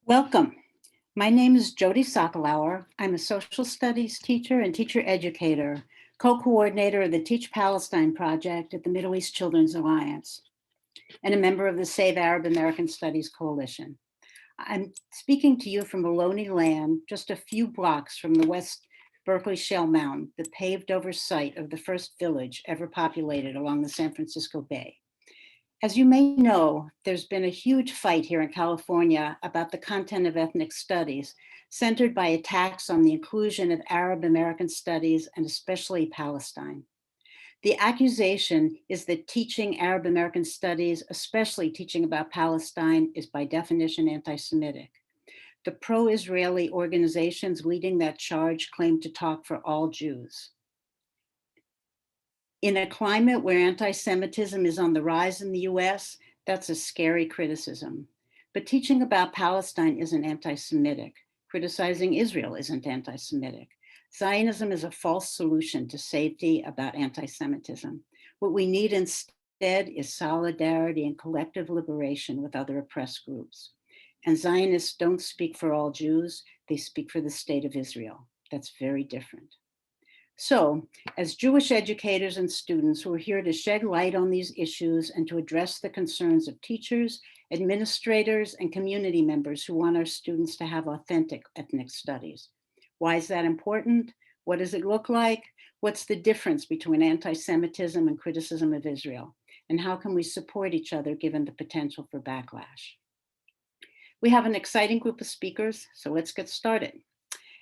Welcome. My name is Jody Sokolauer. I'm a social studies teacher and teacher educator, co-coordinator of the Teach Palestine project at the Middle East Children's Alliance, and a member of the Save Arab American Studies Coalition. I'm speaking to you from a lonely land just a few blocks from the West Berkeley Shell Mound, the paved over site of the first village ever populated along the San Francisco Bay. As you may know, there's been a huge fight here in California about the content of ethnic studies, centered by attacks on the inclusion of Arab American studies and especially Palestine. The accusation is that teaching Arab American studies, especially teaching about Palestine, is by definition anti-Semitic. The pro-Israeli organizations leading that charge claim to talk for all Jews. In a climate where anti-Semitism is on the rise in the US, that's a scary criticism. But teaching about Palestine isn't anti-Semitic. Criticizing Israel isn't anti-Semitic. Zionism is a false solution to safety about anti-Semitism. What we need instead is solidarity and collective liberation with other oppressed groups. And Zionists don't speak for all Jews, they speak for the state of Israel. That's very different. So, as Jewish educators and students who are here to shed light on these issues and to address the concerns of teachers, administrators, and community members who want our students to have authentic ethnic studies. Why is that important? What does it look like? What's the difference between anti-Semitism and criticism of Israel? And how can we support each other given the potential for backlash? We have an exciting group of speakers, so let's get started.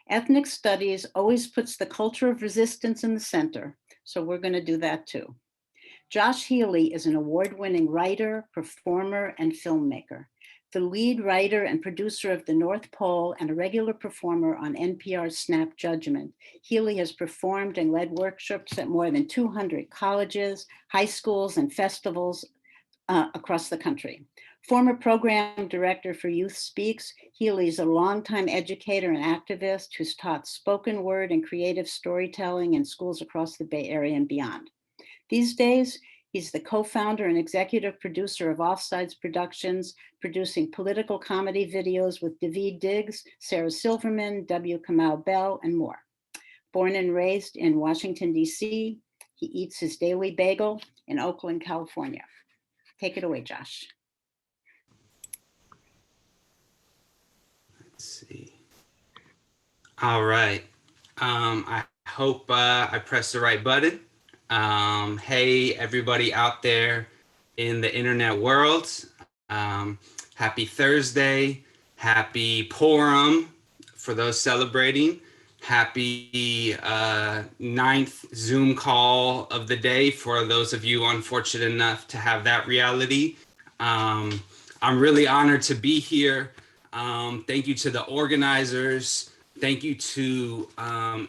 Ethnic studies always puts the culture of resistance in the center, so we're going to do that too. Josh Healy is an award-winning writer, performer, and filmmaker, the lead writer and producer of The North Pole and a regular performer on NPR's Snap Judgment. Healy has performed and led workshops at more than 200 colleges, high schools, and festivals across the country. Former program director for Youth Speaks, Healy is a longtime educator and activist who's taught spoken word and creative storytelling in schools across the Bay Area and beyond. These days, he's the co-founder and executive producer of Offsides Productions, producing political comedy videos with Daveed Diggs, Sarah Silverman, W. Kamau Bell, and more. Born and raised in Washington, D.C., he eats his daily bagel in Oakland, California. Take it away, Josh. Let's see. All right. I hope I pressed the right button. Hey, everybody out there in the internet world. Happy Thursday. Happy Purim for those celebrating. Happy 9th Zoom call of the day for those of you unfortunate enough to have that reality. I'm really honored to be here. Thank you to the organizers. Thank you to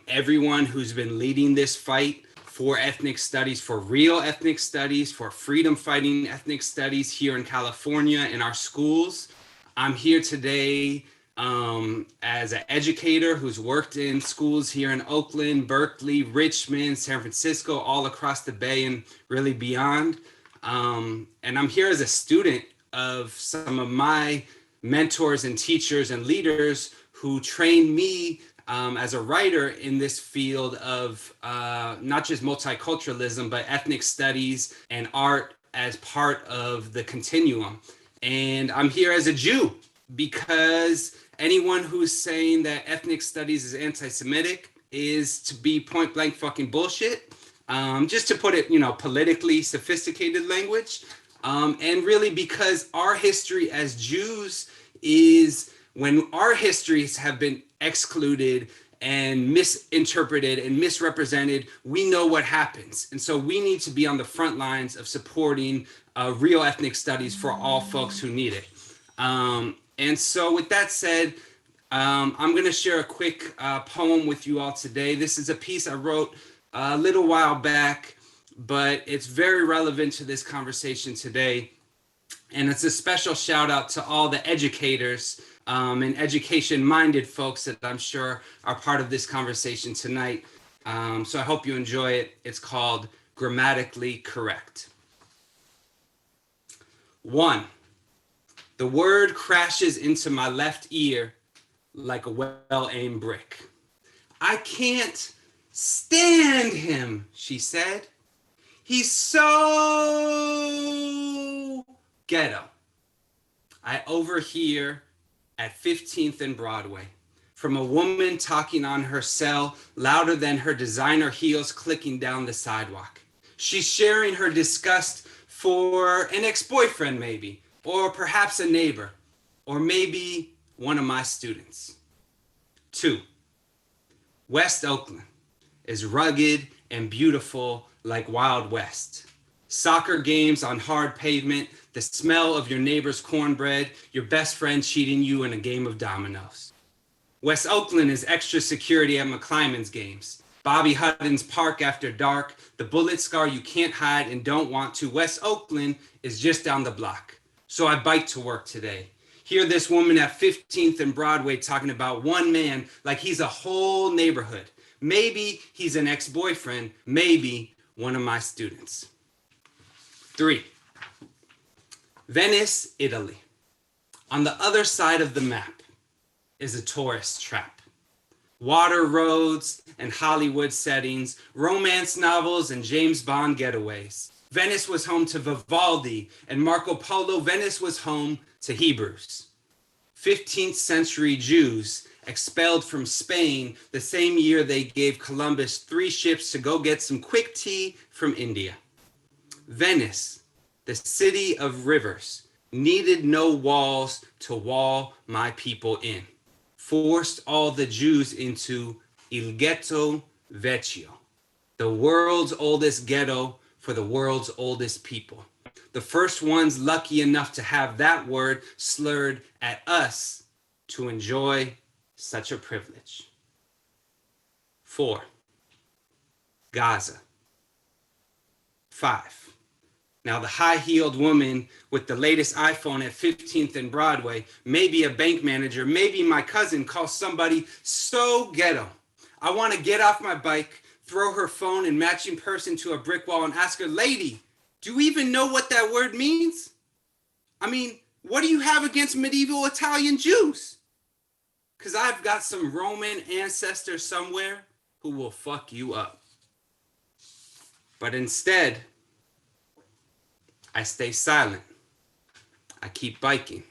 everyone who's been leading this fight for ethnic studies, for real ethnic studies, for freedom fighting ethnic studies here in California in our schools. I'm here today as an educator who's worked in schools here in Oakland, Berkeley, Richmond, San Francisco, all across the Bay and really beyond. And I'm here as a student of some of my mentors and teachers and leaders who trained me as a writer in this field of not just multiculturalism, but ethnic studies and art as part of the continuum. And I'm here as a Jew because anyone who's saying that ethnic studies is anti-Semitic is to be point blank fucking bullshit. Just to put it, politically sophisticated language. And really because our history as Jews is when our histories have been excluded and misinterpreted and misrepresented, we know what happens. And so we need to be on the front lines of supporting real ethnic studies for all folks who need it. And so with that said, I'm going to share a quick poem with you all today. This is a piece I wrote a little while back, but it's very relevant to this conversation today. And it's a special shout out to all the educators and education-minded folks that I'm sure are part of this conversation tonight. So I hope you enjoy it. It's called Grammatically Correct. 1. The word crashes into my left ear like a well-aimed brick. I can't stand him, she said. He's so ghetto. I overhear at 15th and Broadway from a woman talking on her cell louder than her designer heels clicking down the sidewalk. She's sharing her disgust for an ex-boyfriend maybe, or perhaps a neighbor, or maybe one of my students. 2. West Oakland is rugged and beautiful like Wild West. Soccer games on hard pavement, the smell of your neighbor's cornbread, your best friend cheating you in a game of dominoes. West Oakland is extra security at McClymon's games. Bobby Hutton's Park after dark, the bullet scar you can't hide and don't want to. West Oakland is just down the block. So I bike to work today. Hear this woman at 15th and Broadway talking about one man like he's a whole neighborhood. Maybe he's an ex-boyfriend, maybe one of my students. 3. Venice, Italy. On the other side of the map is a tourist trap. Water roads and Hollywood settings, romance novels and James Bond getaways. Venice was home to Vivaldi and Marco Polo. Venice was home to Hebrews. 15th century Jews expelled from Spain the same year they gave Columbus 3 ships to go get some quick tea from India. Venice, the city of rivers, needed no walls to wall my people in. Forced all the Jews into Il Ghetto Vecchio, the world's oldest ghetto for the world's oldest people. The first ones lucky enough to have that word slurred at us to enjoy such a privilege. 4. Gaza. 5. Now the high-heeled woman with the latest iPhone at 15th and Broadway, maybe a bank manager, maybe my cousin calls somebody so ghetto. I want to get off my bike, throw her phone and matching purse into a brick wall and ask her, lady, do you even know what that word means? I mean, what do you have against medieval Italian Jews? Because I've got some Roman ancestor somewhere who will fuck you up. But instead, I stay silent. I keep biking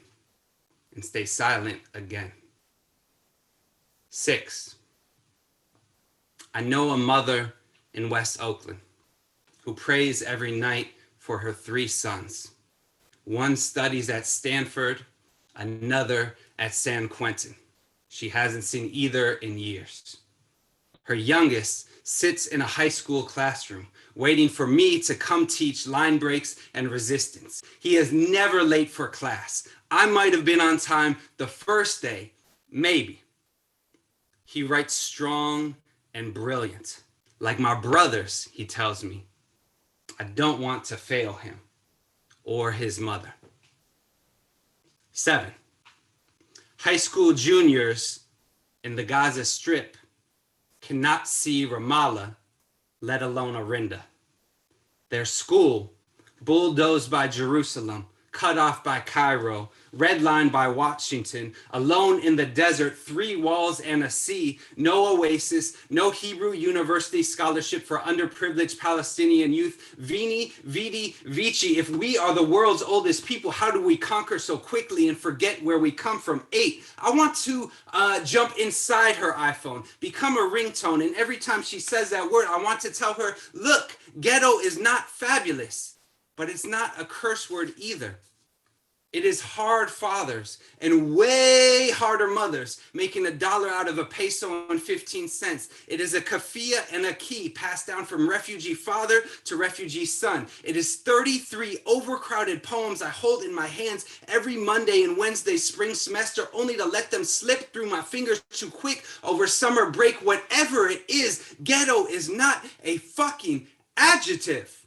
and stay silent again. 6. I know a mother in West Oakland who prays every night for her 3 sons. One studies at Stanford, another at San Quentin. She hasn't seen either in years. Her youngest sits in a high school classroom waiting for me to come teach line breaks and resistance. He is never late for class. I might have been on time the first day, maybe. He writes strong and brilliant. Like my brothers, he tells me. I don't want to fail him or his mother. 7. High school juniors in the Gaza Strip cannot see Ramallah, let alone Arinda. Their school, bulldozed by Jerusalem, cut off by Cairo, redlined by Washington, alone in the desert, 3 walls and a sea, no oasis, no Hebrew University scholarship for underprivileged Palestinian youth. Vini, Vidi, Vici. If we are the world's oldest people, how do we conquer so quickly and forget where we come from? 8. I want to jump inside her iPhone, become a ringtone, and every time she says that word, I want to tell her, look, ghetto is not fabulous, but it's not a curse word either. It is hard fathers and way harder mothers making $1 out of a peso and 15 cents. It is a kafia and a key passed down from refugee father to refugee son. It is 33 overcrowded poems I hold in my hands every Monday and Wednesday spring semester, only to let them slip through my fingers too quick over summer break. Whatever it is, ghetto is not a fucking adjective.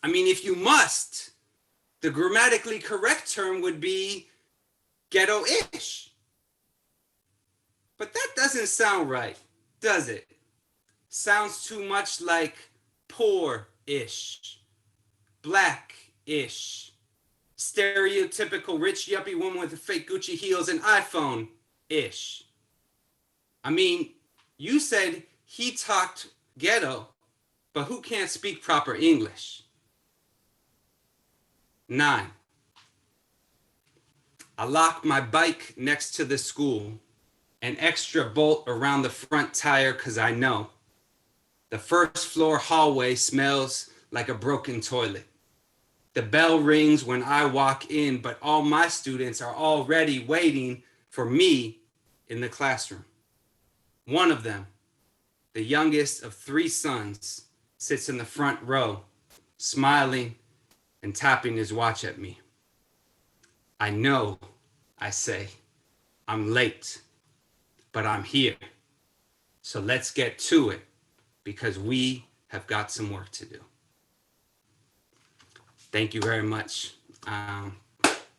I mean, if you must, the grammatically correct term would be ghetto-ish. But that doesn't sound right, does it? Sounds too much like poor-ish, black-ish, Stereotypical rich yuppie woman with a fake Gucci heels and iPhone-ish. I mean, you said he talked ghetto, but who can't speak proper English? 9. I locked my bike next to the school, an extra bolt around the front tire because I know the first floor hallway smells like a broken toilet. The bell rings when I walk in, but all my students are already waiting for me in the classroom. One of them, the youngest of 3 sons, sits in the front row, smiling and tapping his watch at me. I know, I say, I'm late, but I'm here. So let's get to it because we have got some work to do. Thank you very much.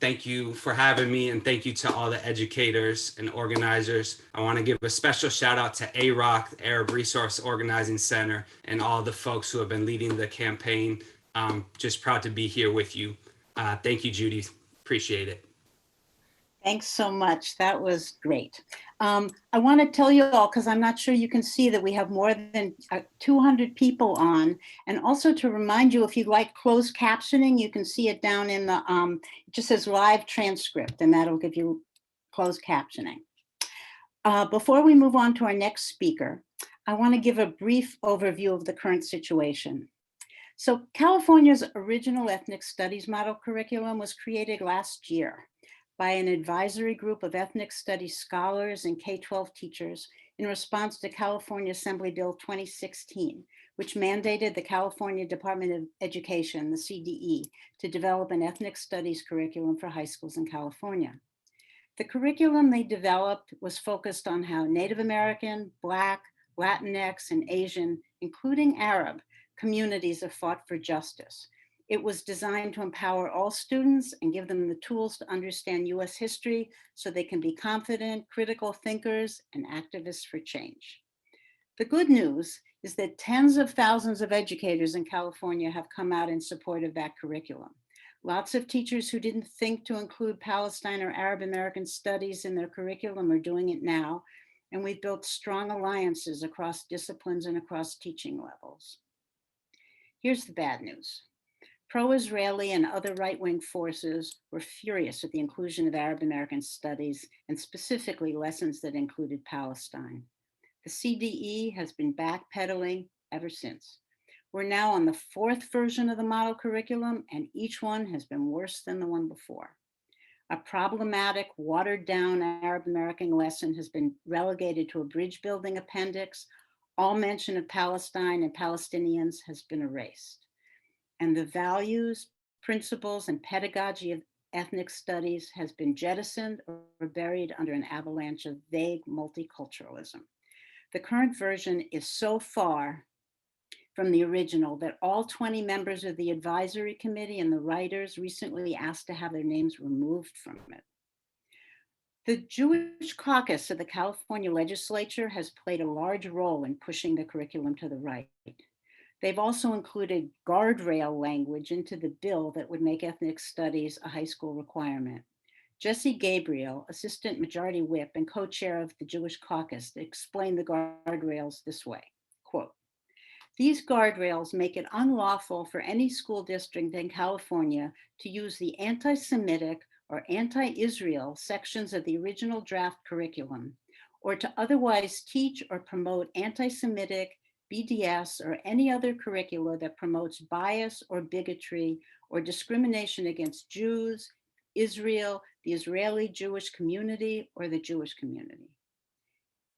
Thank you for having me, and thank you to all the educators and organizers. I want to give a special shout out to AROC, the Arab Resource Organizing Center, and all the folks who have been leading the campaign. Just proud to be here with you. Thank you, Judy. Appreciate it. Thanks so much. That was great. I want to tell you all, because I'm not sure you can see, that we have more than 200 people on. And also to remind you, if you'd like closed captioning, you can see it down in the, it just says live transcript, and that'll give you closed captioning. Before we move on to our next speaker, I want to give a brief overview of the current situation. So California's original ethnic studies model curriculum was created last year by an advisory group of ethnic studies scholars and K-12 teachers in response to California Assembly Bill 2016, which mandated the California Department of Education, the CDE, to develop an ethnic studies curriculum for high schools in California. The curriculum they developed was focused on how Native American, Black, Latinx, and Asian, including Arab, communities have fought for justice. It was designed to empower all students and give them the tools to understand US history so they can be confident, critical thinkers, and activists for change. The good news is that tens of thousands of educators in California have come out in support of that curriculum. Lots of teachers who didn't think to include Palestine or Arab American studies in their curriculum are doing it now, and we've built strong alliances across disciplines and across teaching levels. Here's the bad news. Pro-Israeli and other right-wing forces were furious at the inclusion of Arab American studies, and specifically lessons that included Palestine. The CDE has been backpedaling ever since. We're now on the 4th version of the model curriculum, and each one has been worse than the one before. A problematic, watered-down Arab American lesson has been relegated to a bridge-building appendix. All mention of Palestine and Palestinians has been erased. And the values, principles, and pedagogy of ethnic studies has been jettisoned or buried under an avalanche of vague multiculturalism. The current version is so far from the original that all 20 members of the advisory committee and the writers recently asked to have their names removed from it. The Jewish caucus of the California legislature has played a large role in pushing the curriculum to the right. They've also included guardrail language into the bill that would make ethnic studies a high school requirement. Jesse Gabriel, Assistant Majority Whip and co-chair of the Jewish caucus, explained the guardrails this way, quote, "These guardrails make it unlawful for any school district in California to use the anti-Semitic or anti-Israel sections of the original draft curriculum, or to otherwise teach or promote anti-Semitic, BDS, or any other curricula that promotes bias or bigotry or discrimination against Jews, Israel, the Israeli Jewish community, or the Jewish community."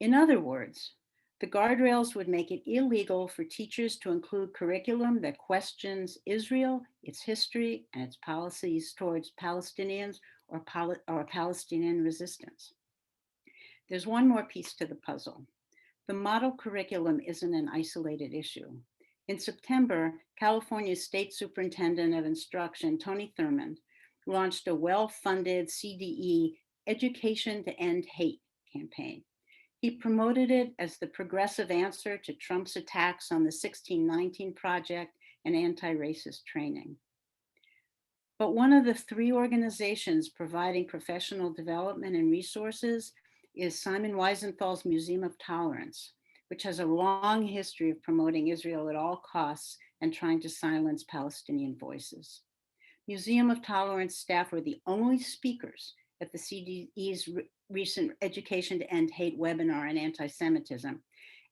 In other words, the guardrails would make it illegal for teachers to include curriculum that questions Israel, its history, and its policies towards Palestinians or Palestinian resistance. There's one more piece to the puzzle. The model curriculum isn't an isolated issue. In September, California's State Superintendent of Instruction, Tony Thurmond, launched a well-funded CDE Education to End Hate campaign. He promoted it as the progressive answer to Trump's attacks on the 1619 Project and anti-racist training. But one of the three organizations providing professional development and resources is Simon Wiesenthal's Museum of Tolerance, which has a long history of promoting Israel at all costs and trying to silence Palestinian voices. Museum of Tolerance staff were the only speakers at the CDE's recent Education to End Hate webinar on anti-Semitism.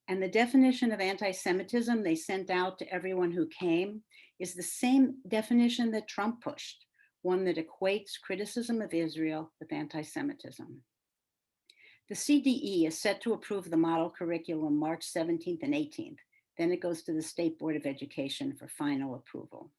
And the definition of anti-Semitism they sent out to everyone who came is the same definition that Trump pushed, one that equates criticism of Israel with anti-Semitism. The CDE is set to approve the model curriculum March 17th and 18th. Then it goes to the State Board of Education for final approval.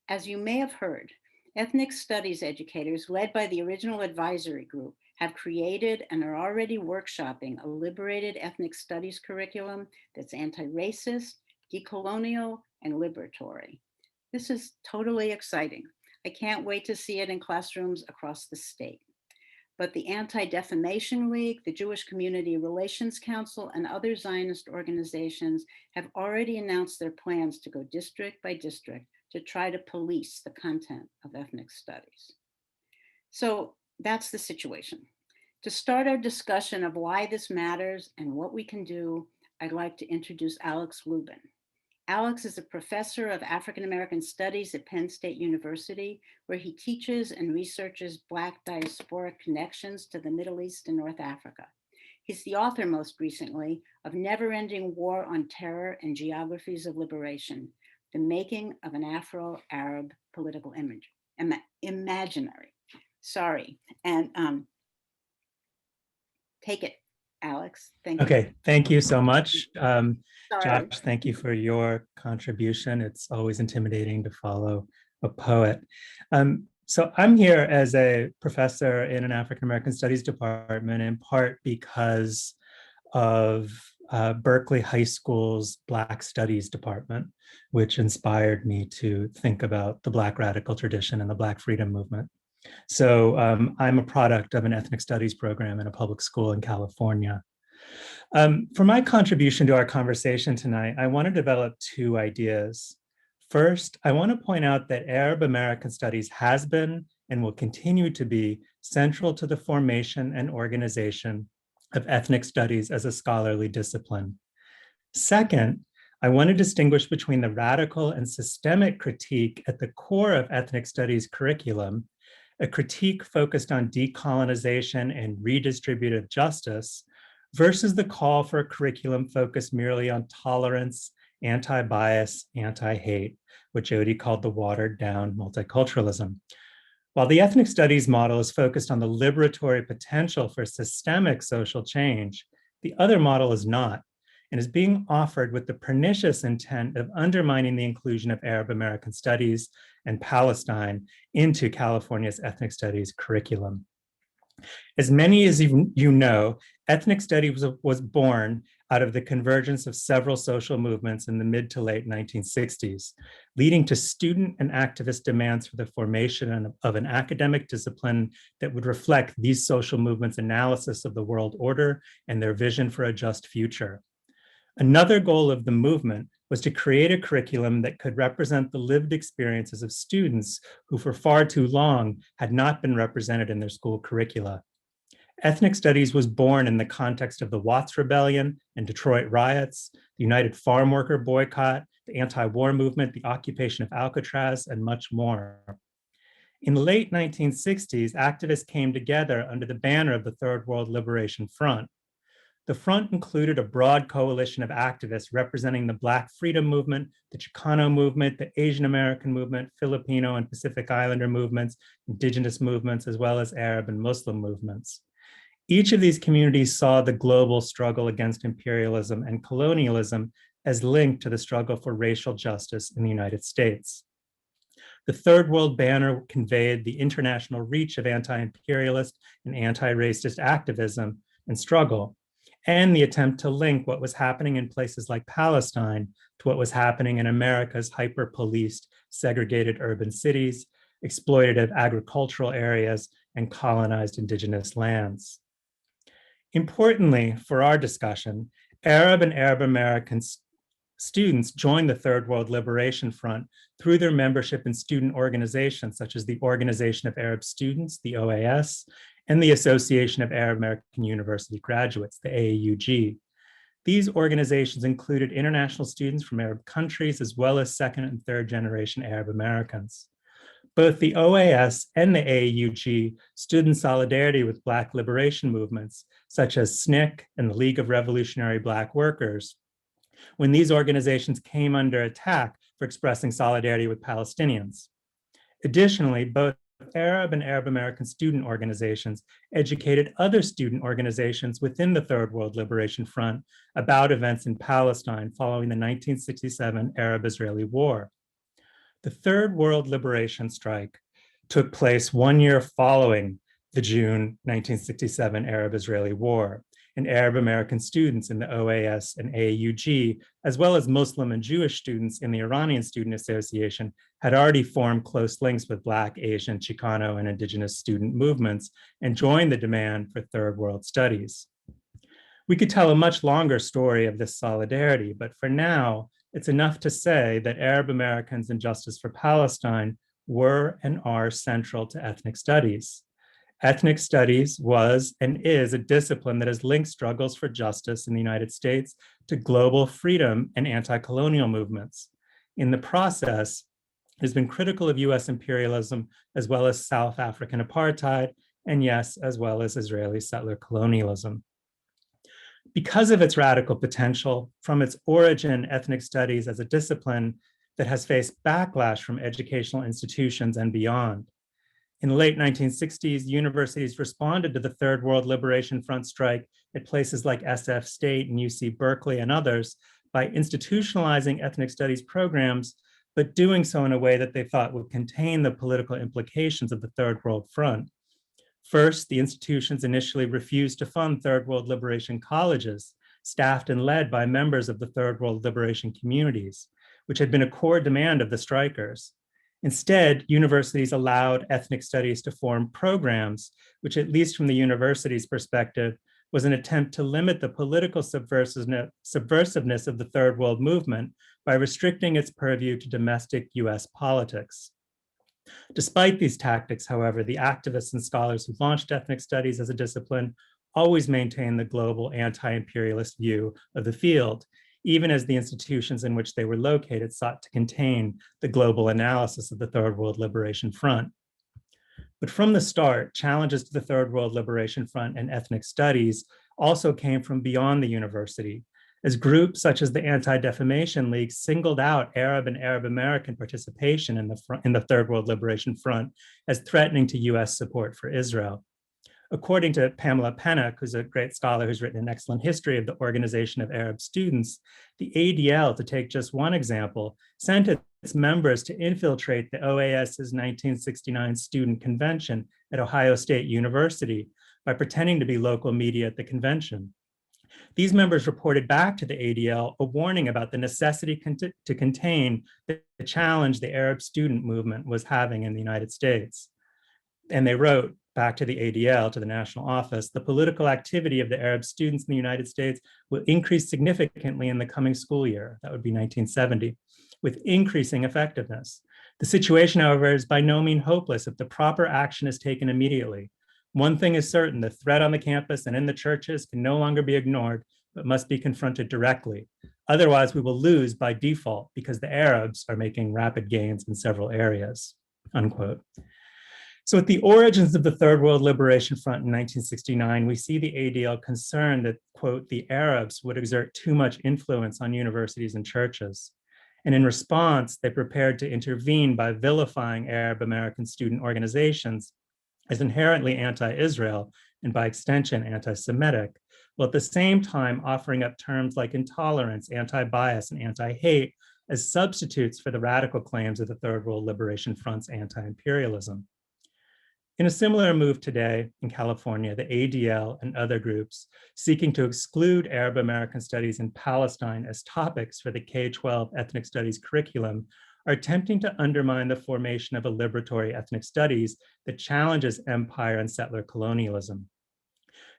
As you may have heard, ethnic studies educators led by the original advisory group have created and are already workshopping a liberated ethnic studies curriculum that's anti-racist, decolonial, and liberatory. This is totally exciting. I can't wait to see it in classrooms across the state. But the Anti-Defamation League, the Jewish Community Relations Council, and other Zionist organizations have already announced their plans to go district by district to try to police the content of ethnic studies. So that's the situation. To start our discussion of why this matters and what we can do, I'd like to introduce Alex Lubin. Alex is a professor of African American Studies at Penn State University, where he teaches and researches Black diasporic connections to the Middle East and North Africa. He's the author, most recently, of Never-Ending War on Terror and Geographies of Liberation, The Making of an Afro-Arab Political Imaginary. Sorry, and take it, Alex. Thank you. Okay, thank you so much. Sorry. Josh, thank you for your contribution. It's always intimidating to follow a poet. So I'm here as a professor in an African American Studies department, in part because of Berkeley High School's Black Studies department, which inspired me to think about the Black radical tradition and the Black freedom movement. So I'm a product of an ethnic studies program in a public school in California. For my contribution to our conversation tonight, I want to develop two ideas. First, I want to point out that Arab American studies has been and will continue to be central to the formation and organization of ethnic studies as a scholarly discipline. Second, I want to distinguish between the radical and systemic critique at the core of ethnic studies curriculum, a critique focused on decolonization and redistributive justice, versus the call for a curriculum focused merely on tolerance, anti-bias, anti-hate, what Jody called the watered down multiculturalism. While the ethnic studies model is focused on the liberatory potential for systemic social change, the other model is not, and is being offered with the pernicious intent of undermining the inclusion of Arab American studies and Palestine into California's ethnic studies curriculum. As many as you know, ethnic studies was born out of the convergence of several social movements in the mid to late 1960s, leading to student and activist demands for the formation of an academic discipline that would reflect these social movements' analysis of the world order and their vision for a just future. Another goal of the movement was to create a curriculum that could represent the lived experiences of students who for far too long had not been represented in their school curricula. Ethnic studies was born in the context of the Watts Rebellion and Detroit riots, the United Farm Worker boycott, the anti-war movement, the occupation of Alcatraz, and much more. In the late 1960s, activists came together under the banner of the Third World Liberation Front. The front included a broad coalition of activists representing the Black freedom movement, the Chicano movement, the Asian American movement, Filipino and Pacific Islander movements, indigenous movements, as well as Arab and Muslim movements. Each of these communities saw the global struggle against imperialism and colonialism as linked to the struggle for racial justice in the United States. The Third World banner conveyed the international reach of anti-imperialist and anti-racist activism and struggle, and the attempt to link what was happening in places like Palestine to what was happening in America's hyper-policed, segregated urban cities, exploitative agricultural areas, and colonized indigenous lands. Importantly, for our discussion, Arab and Arab American students joined the Third World Liberation Front through their membership in student organizations such as the Organization of Arab Students, the OAS, and the Association of Arab American University Graduates, the AAUG. These organizations included international students from Arab countries, as well as second and third generation Arab Americans. Both the OAS and the AAUG stood in solidarity with Black liberation movements, such as SNCC and the League of Revolutionary Black Workers, when these organizations came under attack for expressing solidarity with Palestinians. Additionally, both Arab and Arab American student organizations educated other student organizations within the Third World Liberation Front about events in Palestine following the 1967 Arab-Israeli War. The Third World Liberation Strike took place 1 year following the June 1967 Arab-Israeli War, and Arab American students in the OAS and AAUG, as well as Muslim and Jewish students in the Iranian Student Association, had already formed close links with Black, Asian, Chicano, and Indigenous student movements and joined the demand for Third World studies. We could tell a much longer story of this solidarity, but for now, it's enough to say that Arab Americans and justice for Palestine were and are central to ethnic studies. Ethnic studies was and is a discipline that has linked struggles for justice in the United States to global freedom and anti-colonial movements. In the process, it has been critical of US imperialism, as well as South African apartheid, and yes, as well as Israeli settler colonialism. Because of its radical potential, from its origin, ethnic studies as a discipline that has faced backlash from educational institutions and beyond. In the late 1960s, universities responded to the Third World Liberation Front strike at places like SF State and UC Berkeley and others by institutionalizing ethnic studies programs, but doing so in a way that they thought would contain the political implications of the Third World Front. First, the institutions initially refused to fund Third World Liberation colleges, staffed and led by members of the Third World Liberation communities, which had been a core demand of the strikers. Instead, universities allowed ethnic studies to form programs, which, at least from the university's perspective, was an attempt to limit the political subversiveness of the Third World movement by restricting its purview to domestic US politics. Despite these tactics, however, the activists and scholars who launched ethnic studies as a discipline always maintained the global anti-imperialist view of the field, even as the institutions in which they were located sought to contain the global analysis of the Third World Liberation Front. But from the start, challenges to the Third World Liberation Front and ethnic studies also came from beyond the university, as groups such as the Anti-Defamation League singled out Arab and Arab American participation in the Third World Liberation Front as threatening to US support for Israel. According to Pamela Pennock, who's a great scholar who's written an excellent history of the Organization of Arab Students, the ADL, to take just one example, sent its members to infiltrate the OAS's 1969 student convention at Ohio State University by pretending to be local media at the convention. These members reported back to the ADL a warning about the necessity to contain the challenge the Arab student movement was having in the United States. And they wrote back to the ADL, to the national office, the political activity of the Arab students in the United States will increase significantly in the coming school year, that would be 1970, with increasing effectiveness. The situation, however, is by no means hopeless if the proper action is taken immediately. One thing is certain, the threat on the campus and in the churches can no longer be ignored, but must be confronted directly. Otherwise, we will lose by default because the Arabs are making rapid gains in several areas, unquote. So at the origins of the Third World Liberation Front in 1969, we see the ADL concerned that, quote, the Arabs would exert too much influence on universities and churches. And in response, they prepared to intervene by vilifying Arab American student organizations as inherently anti-Israel and by extension anti-Semitic, while at the same time offering up terms like intolerance, anti-bias, and anti-hate as substitutes for the radical claims of the Third World Liberation Front's anti-imperialism. In a similar move today in California, the ADL and other groups seeking to exclude Arab American studies in Palestine as topics for the K-12 ethnic studies curriculum are attempting to undermine the formation of a liberatory ethnic studies that challenges empire and settler colonialism.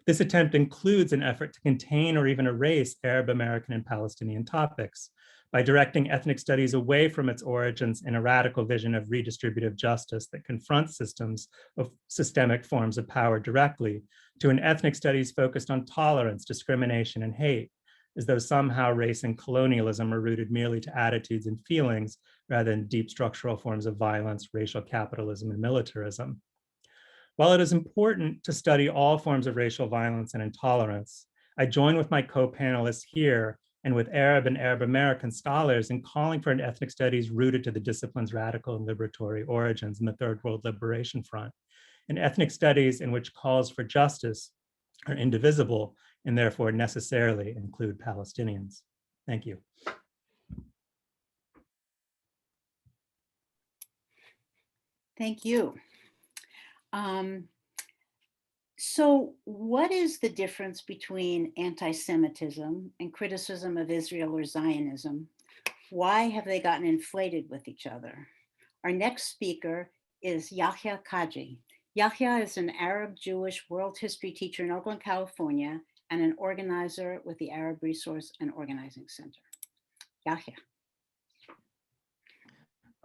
This attempt includes an effort to contain or even erase Arab American and Palestinian topics by directing ethnic studies away from its origins in a radical vision of redistributive justice that confronts systems of systemic forms of power directly, to an ethnic studies focused on tolerance, discrimination, and hate, as though somehow race and colonialism are rooted merely to attitudes and feelings rather than deep structural forms of violence, racial capitalism, and militarism. While it is important to study all forms of racial violence and intolerance, I join with my co-panelists here and with Arab and Arab American scholars in calling for an ethnic studies rooted to the discipline's radical and liberatory origins in the Third World Liberation Front, and ethnic studies in which calls for justice are indivisible and therefore necessarily include Palestinians. Thank you. Thank you. So what is the difference between anti-Semitism and criticism of Israel or Zionism? Why have they gotten inflated with each other? Our next speaker is Yahya Kaji. Yahya is an Arab Jewish world history teacher in Oakland, California, and an organizer with the Arab Resource and Organizing Center. Yahya.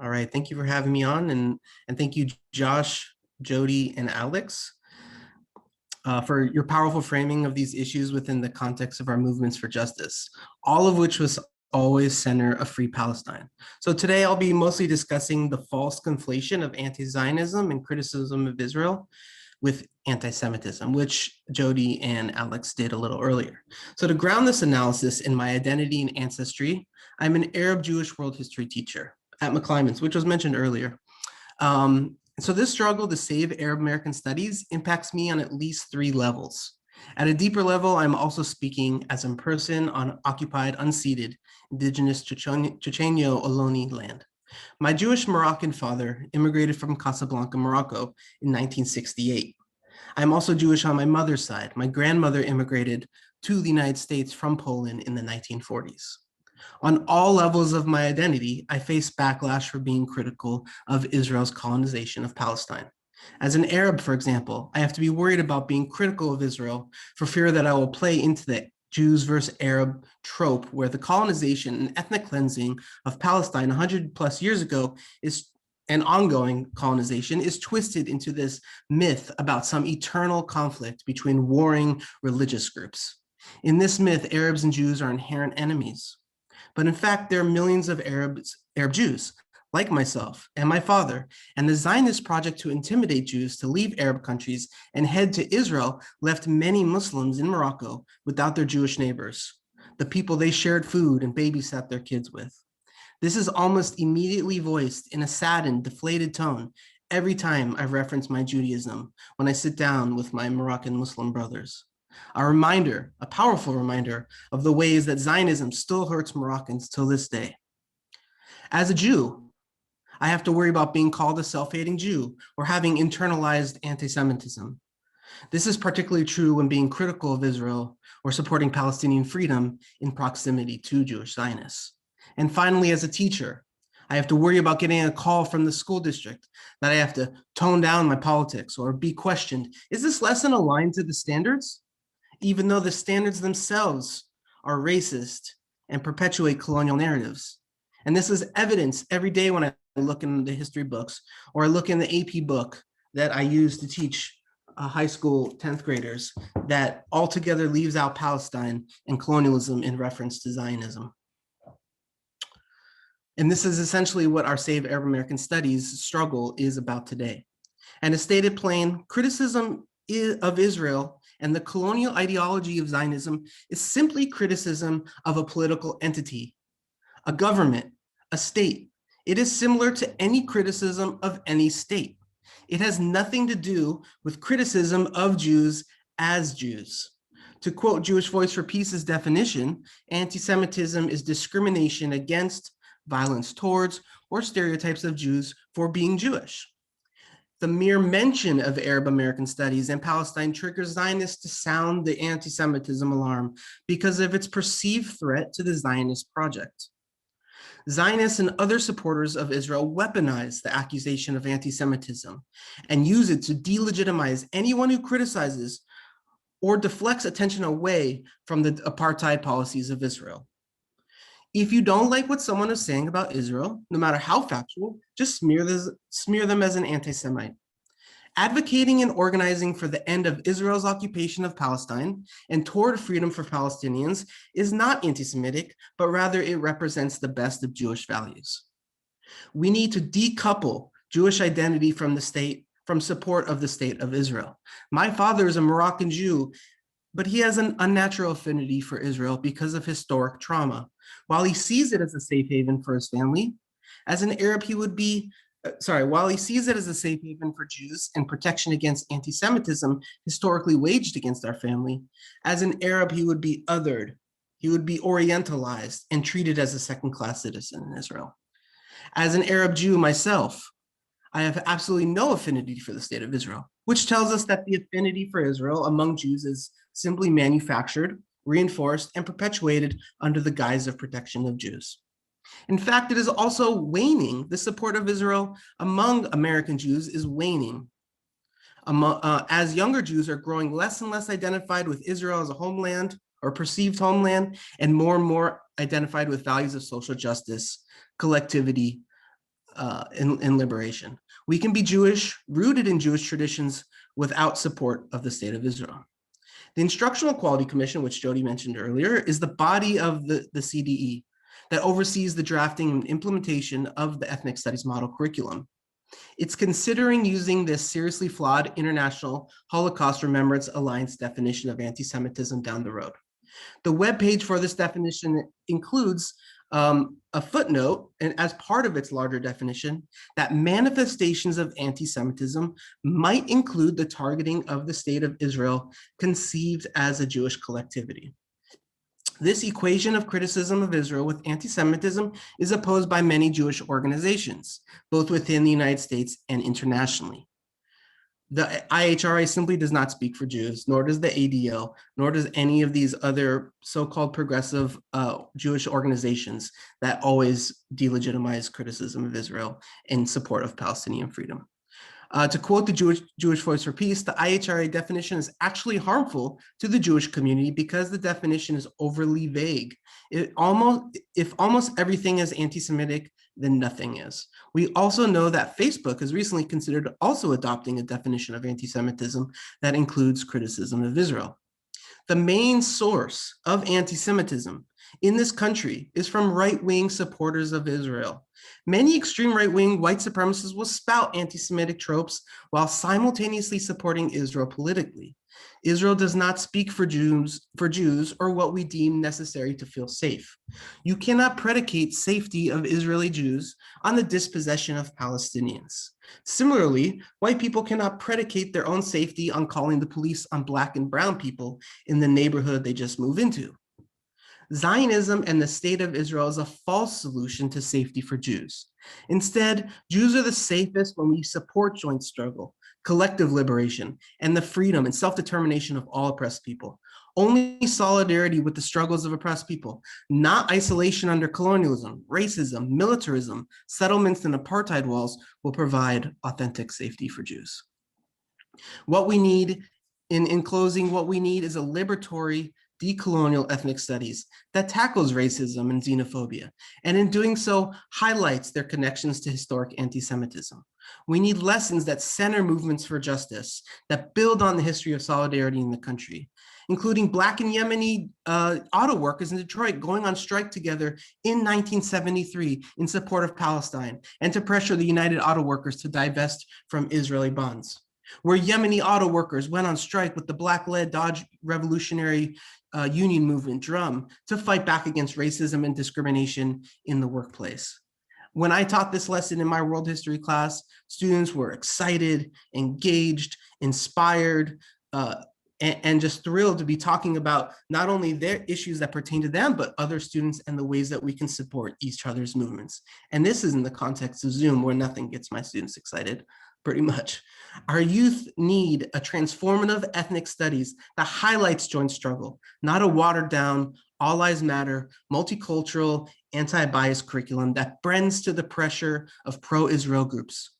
All right, thank you for having me on, and thank you, Josh, Jody, and Alex, for your powerful framing of these issues within the context of our movements for justice, all of which was always center of Free Palestine. So today I'll be mostly discussing the false conflation of anti-Zionism and criticism of Israel with anti-Semitism, which Jody and Alex did a little earlier. So to ground this analysis in my identity and ancestry, I'm an Arab Jewish world history teacher at McClymonds, which was mentioned earlier. So this struggle to save Arab American studies impacts me on at least 3 levels. At a deeper level, I'm also speaking as a person on occupied, unceded, indigenous Chochenyo-Ohlone land. My Jewish Moroccan father immigrated from Casablanca, Morocco in 1968. I'm also Jewish on my mother's side. My grandmother immigrated to the United States from Poland in the 1940s. On all levels of my identity, I face backlash for being critical of Israel's colonization of Palestine. As an Arab, for example, I have to be worried about being critical of Israel for fear that I will play into the Jews versus Arab trope where the colonization and ethnic cleansing of Palestine 100 plus years ago is an ongoing colonization is twisted into this myth about some eternal conflict between warring religious groups. In this myth, Arabs and Jews are inherent enemies. But in fact, there are millions of Arab Jews, like myself and my father, and the Zionist project to intimidate Jews to leave Arab countries and head to Israel left many Muslims in Morocco without their Jewish neighbors, the people they shared food and babysat their kids with. This is almost immediately voiced in a saddened, deflated tone every time I reference my Judaism when I sit down with my Moroccan Muslim brothers. A reminder, a powerful reminder of the ways that Zionism still hurts Moroccans till this day. As a Jew, I have to worry about being called a self-hating Jew or having internalized anti-Semitism. This is particularly true when being critical of Israel or supporting Palestinian freedom in proximity to Jewish Zionists. And finally, as a teacher, I have to worry about getting a call from the school district that I have to tone down my politics or be questioned. Is this lesson aligned to the standards? Even though the standards themselves are racist and perpetuate colonial narratives. And this is evidence every day when I look in the history books or I look in the AP book that I use to teach high school 10th graders that altogether leaves out Palestine and colonialism in reference to Zionism. And this is essentially what our Save Arab American Studies struggle is about today. And as stated plain, criticism of Israel and the colonial ideology of Zionism is simply criticism of a political entity, a government, a state. It is similar to any criticism of any state. It has nothing to do with criticism of Jews as Jews. To quote Jewish Voice for Peace's definition, anti-Semitism is discrimination against, violence towards, or stereotypes of Jews for being Jewish. The mere mention of Arab American studies in Palestine triggers Zionists to sound the anti-Semitism alarm because of its perceived threat to the Zionist project. Zionists and other supporters of Israel weaponize the accusation of anti-Semitism and use it to delegitimize anyone who criticizes or deflects attention away from the apartheid policies of Israel. If you don't like what someone is saying about Israel, no matter how factual, just smear them as an anti-Semite. Advocating and organizing for the end of Israel's occupation of Palestine and toward freedom for Palestinians is not anti-Semitic, but rather it represents the best of Jewish values. We need to decouple Jewish identity from the state, from support of the state of Israel. My father is a Moroccan Jew, but he has an unnatural affinity for Israel because of historic trauma. While he sees it as a safe haven for his family, as an Arab, while he sees it as a safe haven for Jews and protection against anti-Semitism historically waged against our family, as an Arab, he would be othered. He would be orientalized and treated as a second-class citizen in Israel. As an Arab Jew myself, I have absolutely no affinity for the state of Israel, which tells us that the affinity for Israel among Jews is simply manufactured, reinforced, and perpetuated under the guise of protection of Jews. In fact, it is also waning. The support of Israel among American Jews is waning. As younger Jews are growing less and less identified with Israel as a homeland or perceived homeland, and more identified with values of social justice, collectivity, and liberation. We can be Jewish, rooted in Jewish traditions, without support of the state of Israel. The Instructional Quality Commission, which Jody mentioned earlier, is the body of the CDE that oversees the drafting and implementation of the ethnic studies model curriculum. It's considering using this seriously flawed International Holocaust Remembrance Alliance definition of anti-Semitism down the road. The webpage for this definition includes a footnote, and as part of its larger definition, that manifestations of anti-Semitism might include the targeting of the state of Israel conceived as a Jewish collectivity. This equation of criticism of Israel with anti-Semitism is opposed by many Jewish organizations, both within the United States and internationally. The IHRA simply does not speak for Jews, nor does the ADL, nor does any of these other so-called progressive Jewish organizations that always delegitimize criticism of Israel in support of Palestinian freedom. To quote the Jewish Voice for Peace, the IHRA definition is actually harmful to the Jewish community because the definition is overly vague. If almost everything is anti-Semitic, then nothing is. We also know that Facebook has recently considered also adopting a definition of anti-Semitism that includes criticism of Israel. The main source of anti-Semitism in this country is from right-wing supporters of Israel. Many extreme right-wing white supremacists will spout anti-Semitic tropes while simultaneously supporting Israel politically. Israel does not speak for Jews or what we deem necessary to feel safe. You cannot predicate safety of Israeli Jews on the dispossession of Palestinians. Similarly, white people cannot predicate their own safety on calling the police on Black and brown people in the neighborhood they just moved into. Zionism and the state of Israel is a false solution to safety for Jews. Instead, Jews are the safest when we support joint struggle, collective liberation, and the freedom and self-determination of all oppressed people. Only solidarity with the struggles of oppressed people, not isolation under colonialism, racism, militarism, settlements, and apartheid walls will provide authentic safety for Jews. What we need, in closing, what we need is a liberatory, decolonial ethnic studies that tackles racism and xenophobia, and in doing so, highlights their connections to historic anti-Semitism. We need lessons that center movements for justice, that build on the history of solidarity in the country, including Black and Yemeni auto workers in Detroit going on strike together in 1973 in support of Palestine and to pressure the United Auto Workers to divest from Israeli bonds. Where Yemeni auto workers went on strike with the Black-led Dodge Revolutionary Union Movement, DRUM, to fight back against racism and discrimination in the workplace. When I taught this lesson in my world history class, students were excited, engaged, inspired, and just thrilled to be talking about not only their issues that pertain to them, but other students and the ways that we can support each other's movements. And this is in the context of Zoom, where nothing gets my students excited, pretty much. Our youth need a transformative ethnic studies that highlights joint struggle, not a watered down, all lives matter, multicultural, anti-bias curriculum that bends to the pressure of pro-Israel groups.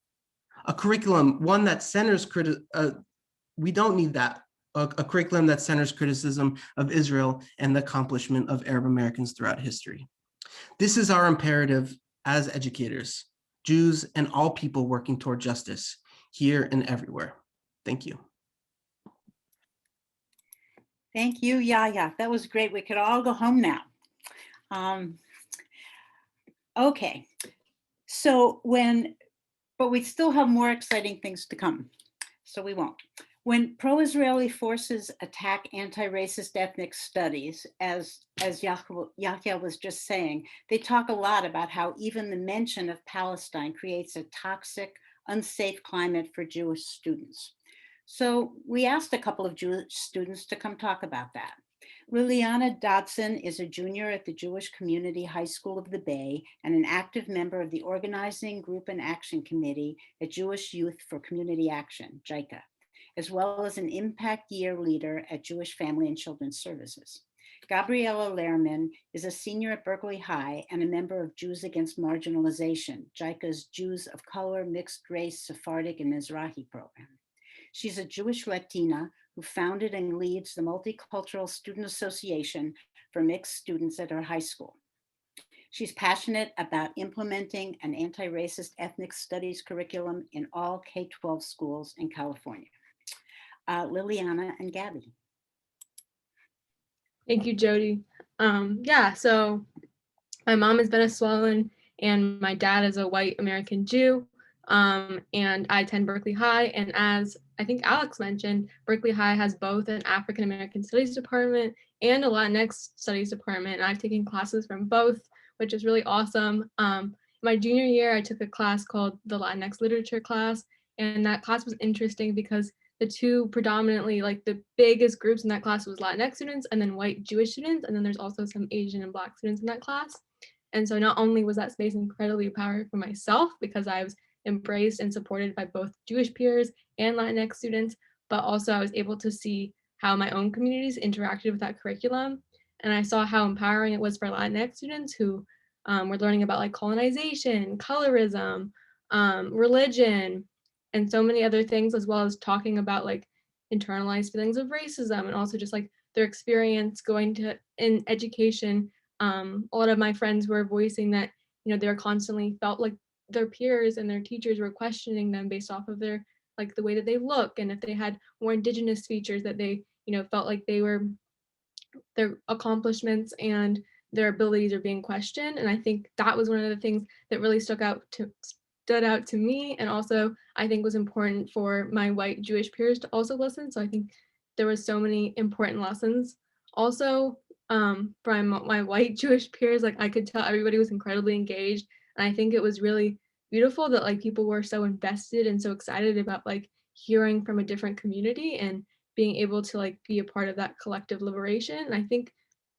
A curriculum, one that centers, we don't need that. A curriculum that centers criticism of Israel and the accomplishment of Arab Americans throughout history. This is our imperative as educators, Jews and all people working toward justice here and everywhere. Thank you. Thank you, Yaya. That was great. We could all go home now. Okay, so but we still have more exciting things to come, so we won't. When pro-Israeli forces attack anti-racist ethnic studies, as Yahya was just saying, they talk a lot about how even the mention of Palestine creates a toxic, unsafe climate for Jewish students. So we asked a couple of Jewish students to come talk about that. Liliana Dodson is a junior at the Jewish Community High School of the Bay and an active member of the Organizing Group and Action Committee at Jewish Youth for Community Action, JICA, as well as an impact year leader at Jewish Family and Children's Services. Gabriela Lehrman is a senior at Berkeley High and a member of Jews Against Marginalization, JICA's Jews of Color, Mixed Race, Sephardic, and Mizrahi program. She's a Jewish Latina who founded and leads the Multicultural Student Association for mixed students at her high school. She's passionate about implementing an anti-racist ethnic studies curriculum in all K-12 schools in California. Liliana and Gabby. Thank you, Jody. Yeah, so my mom is Venezuelan and my dad is a white American Jew. And I attend Berkeley High. And as I think Alex mentioned, Berkeley High has both an African American Studies department and a Latinx Studies department. And I've taken classes from both, which is really awesome. My junior year, I took a class called the Latinx Literature class. And that class was interesting because the two predominantly, like the biggest groups in that class was Latinx students and then white Jewish students. And then there's also some Asian and Black students in that class. And so not only was that space incredibly powerful for myself because I was embraced and supported by both Jewish peers and Latinx students, but also I was able to see how my own communities interacted with that curriculum. And I saw how empowering it was for Latinx students who were learning about like colonization, colorism, religion, and so many other things, as well as talking about like internalized feelings of racism and also just like their experience going to in education. A lot of my friends were voicing that, you know, they were constantly felt like their peers and their teachers were questioning them based off of their like the way that they look, and if they had more indigenous features that they, you know, felt like they were their accomplishments and their abilities are being questioned. And I think that was one of the things that really stood out to me, and also I think was important for my white Jewish peers to also listen. So I think there was so many important lessons. Also, from my white Jewish peers, like I could tell everybody was incredibly engaged. And I think it was really beautiful that like people were so invested and so excited about like hearing from a different community and being able to like be a part of that collective liberation. And I think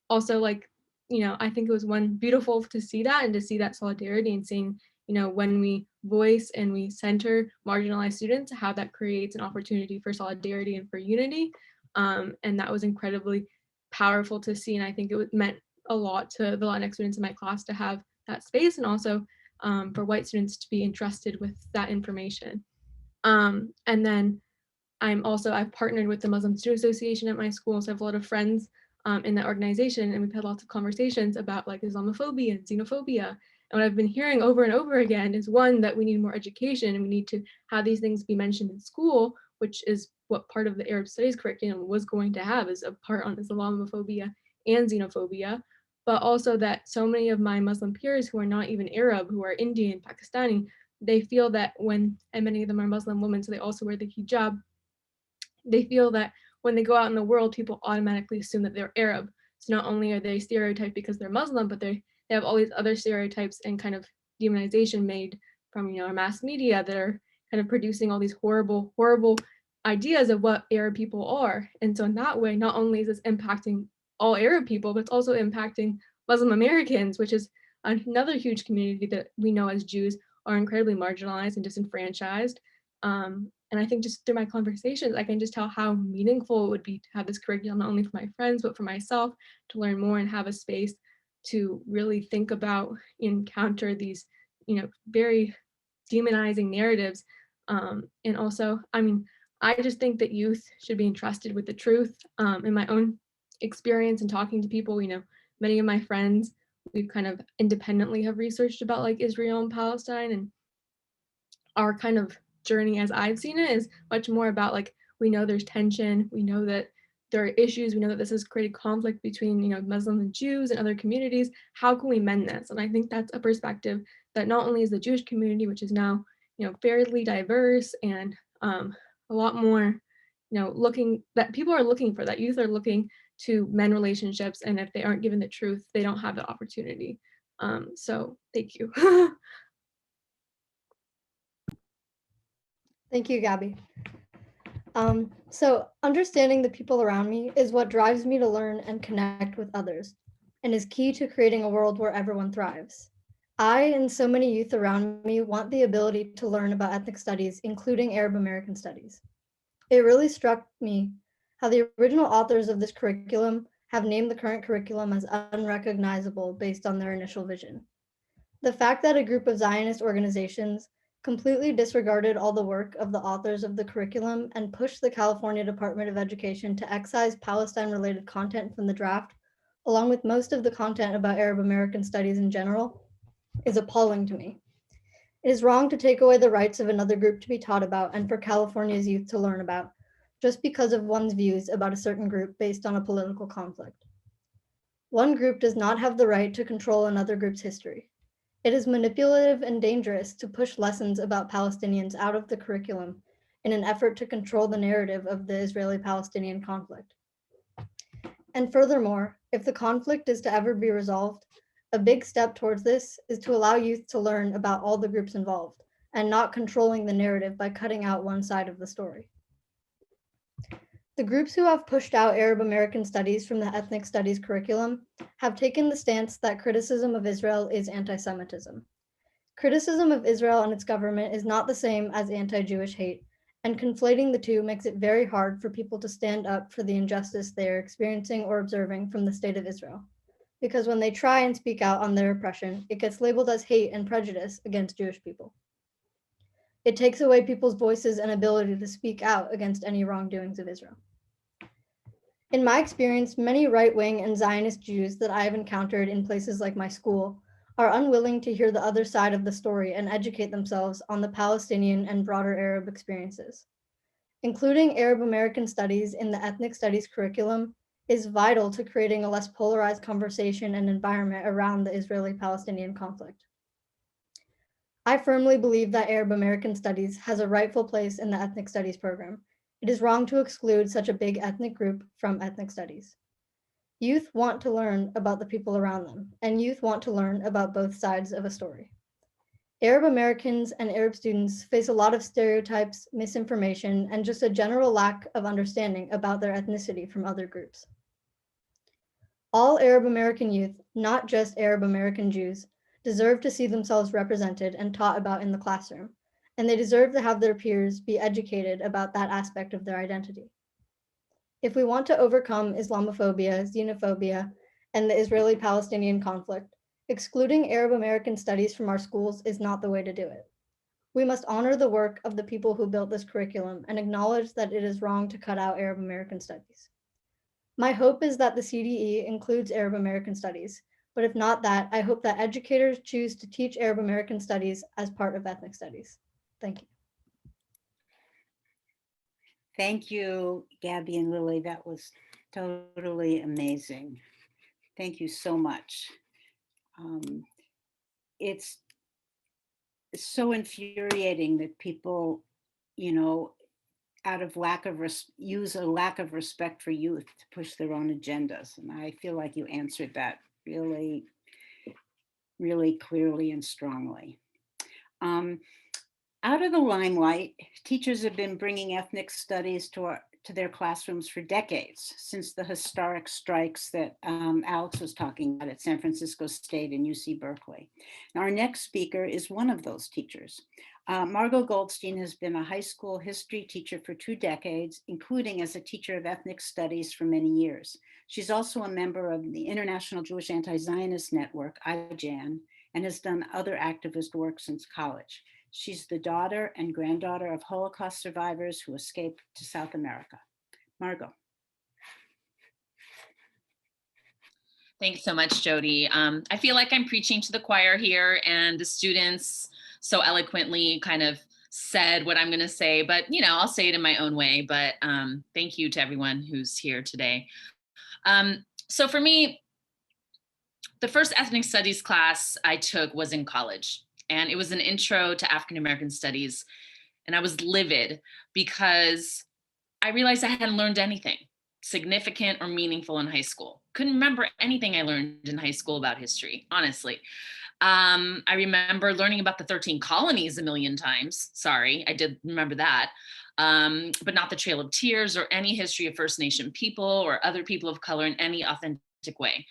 also like, you know, I think it was one beautiful to see that and to see that solidarity and seeing, you know, when we voice and we center marginalized students, how that creates an opportunity for solidarity and for unity. And that was incredibly powerful to see. And I think it meant a lot to the Latinx students in my class to have that space, and also for white students to be entrusted with that information. And then I've partnered with the Muslim Student Association at my school, so I have a lot of friends in that organization, and we've had lots of conversations about like Islamophobia and xenophobia. And what I've been hearing over and over again is one, that we need more education and we need to have these things be mentioned in school, which is what part of the Arab Studies curriculum was going to have, is a part on Islamophobia and xenophobia. But also that so many of my Muslim peers who are not even Arab, who are Indian, Pakistani, they feel that and many of them are Muslim women, so they also wear the hijab, they feel that when they go out in the world, people automatically assume that they're Arab. So not only are they stereotyped because they're Muslim, but they have all these other stereotypes and kind of demonization made from, you know, our mass media that are kind of producing all these horrible, horrible ideas of what Arab people are. And so in that way, not only is this impacting all Arab people, but it's also impacting Muslim Americans, which is another huge community that we know as Jews are incredibly marginalized and disenfranchised. And I think just through my conversations, I can just tell how meaningful it would be to have this curriculum, not only for my friends, but for myself, to learn more and have a space to really think about, encounter these, you know, very demonizing narratives. And also, I mean, I just think that youth should be entrusted with the truth. In my own experience and talking to people, you know, many of my friends we've kind of independently have researched about like Israel and Palestine, and our kind of journey as I've seen it is much more about like, we know there's tension, we know that there are issues, we know that this has created conflict between, you know, Muslims and Jews and other communities. How can we mend this? And I think that's a perspective that not only is the Jewish community, which is now, you know, fairly diverse and a lot more, you know, looking, that people are looking for, that youth are looking to mend relationships, and if they aren't given the truth, they don't have the opportunity. So thank you. Thank you, Gabby. So understanding the people around me is what drives me to learn and connect with others, and is key to creating a world where everyone thrives. I and so many youth around me want the ability to learn about ethnic studies, including Arab American studies. It really struck me how the original authors of this curriculum have named the current curriculum as unrecognizable based on their initial vision. The fact that a group of Zionist organizations completely disregarded all the work of the authors of the curriculum and pushed the California Department of Education to excise Palestine-related content from the draft, along with most of the content about Arab American studies in general, is appalling to me. It is wrong to take away the rights of another group to be taught about and for California's youth to learn about, just because of one's views about a certain group based on a political conflict. One group does not have the right to control another group's history. It is manipulative and dangerous to push lessons about Palestinians out of the curriculum in an effort to control the narrative of the Israeli-Palestinian conflict. And furthermore, if the conflict is to ever be resolved, a big step towards this is to allow youth to learn about all the groups involved and not controlling the narrative by cutting out one side of the story. The groups who have pushed out Arab American studies from the ethnic studies curriculum have taken the stance that criticism of Israel is anti-Semitism. Criticism of Israel and its government is not the same as anti-Jewish hate, and conflating the two makes it very hard for people to stand up for the injustice they are experiencing or observing from the state of Israel. Because when they try and speak out on their oppression, it gets labeled as hate and prejudice against Jewish people. It takes away people's voices and ability to speak out against any wrongdoings of Israel. In my experience, many right-wing and Zionist Jews that I have encountered in places like my school are unwilling to hear the other side of the story and educate themselves on the Palestinian and broader Arab experiences. Including Arab American studies in the ethnic studies curriculum is vital to creating a less polarized conversation and environment around the Israeli-Palestinian conflict. I firmly believe that Arab American studies has a rightful place in the ethnic studies program. It is wrong to exclude such a big ethnic group from ethnic studies. Youth want to learn about the people around them, and youth want to learn about both sides of a story. Arab Americans and Arab students face a lot of stereotypes, misinformation, and just a general lack of understanding about their ethnicity from other groups. All Arab American youth, not just Arab American Jews, deserve to see themselves represented and taught about in the classroom, and they deserve to have their peers be educated about that aspect of their identity. If we want to overcome Islamophobia, xenophobia, and the Israeli-Palestinian conflict, excluding Arab American studies from our schools is not the way to do it. We must honor the work of the people who built this curriculum and acknowledge that it is wrong to cut out Arab American studies. My hope is that the CDE includes Arab American studies, but if not that, I hope that educators choose to teach Arab American studies as part of ethnic studies. Thank you. Thank you, Gabby and Lily. That was totally amazing. Thank you so much. It's so infuriating that people, you know, out of use a lack of respect for youth to push their own agendas. And I feel like you answered that really, really clearly and strongly. Out of the limelight, teachers have been bringing ethnic studies to their classrooms for decades, since the historic strikes that Alex was talking about at San Francisco State and UC Berkeley. Now, our next speaker is one of those teachers. Margot Goldstein has been a high school history teacher for 2 decades, including as a teacher of ethnic studies for many years. She's also a member of the International Jewish Anti-Zionist Network, IJAN, and has done other activist work since college. She's the daughter and granddaughter of Holocaust survivors who escaped to South America. Margot. Thanks so much, Jody. I feel like I'm preaching to the choir here, and the students so eloquently kind of said what I'm going to say, but I'll say it in my own way. But thank you to everyone who's here today. So for me, the first ethnic studies class I took was in college, and it was an intro to African American studies. And I was livid because I realized I hadn't learned anything significant or meaningful in high school. Couldn't remember anything I learned in high school about history, honestly. I remember learning about the 13 colonies a million times. Sorry, I did remember that. But not the Trail of Tears or any history of First Nation people or other people of color in any authentic way.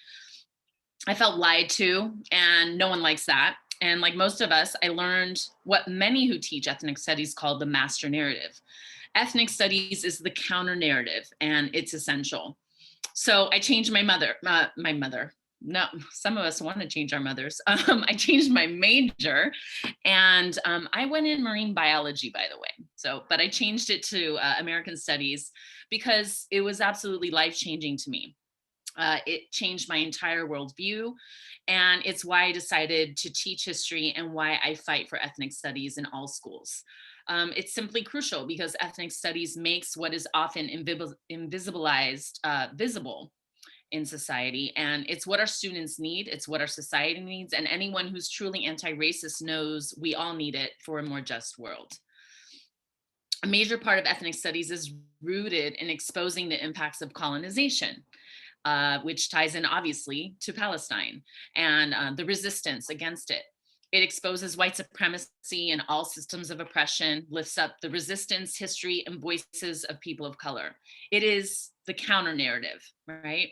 I felt lied to, and no one likes that. And like most of us, I learned what many who teach ethnic studies call the master narrative. Ethnic studies is the counter narrative, and it's essential. So I changed my mother. No, some of us want to change our mothers. I changed my major, and I went in marine biology, by the way. But I changed it to American Studies because it was absolutely life-changing to me. It changed my entire worldview, and it's why I decided to teach history and why I fight for ethnic studies in all schools. It's simply crucial because ethnic studies makes what is often invisibilized visible in society, and it's what our students need, it's what our society needs, and anyone who's truly anti-racist knows we all need it for a more just world. A major part of ethnic studies is rooted in exposing the impacts of colonization. Which ties in obviously to Palestine and the resistance against it. It exposes white supremacy and all systems of oppression, lifts up the resistance, history, and voices of people of color. It is the counter narrative, right?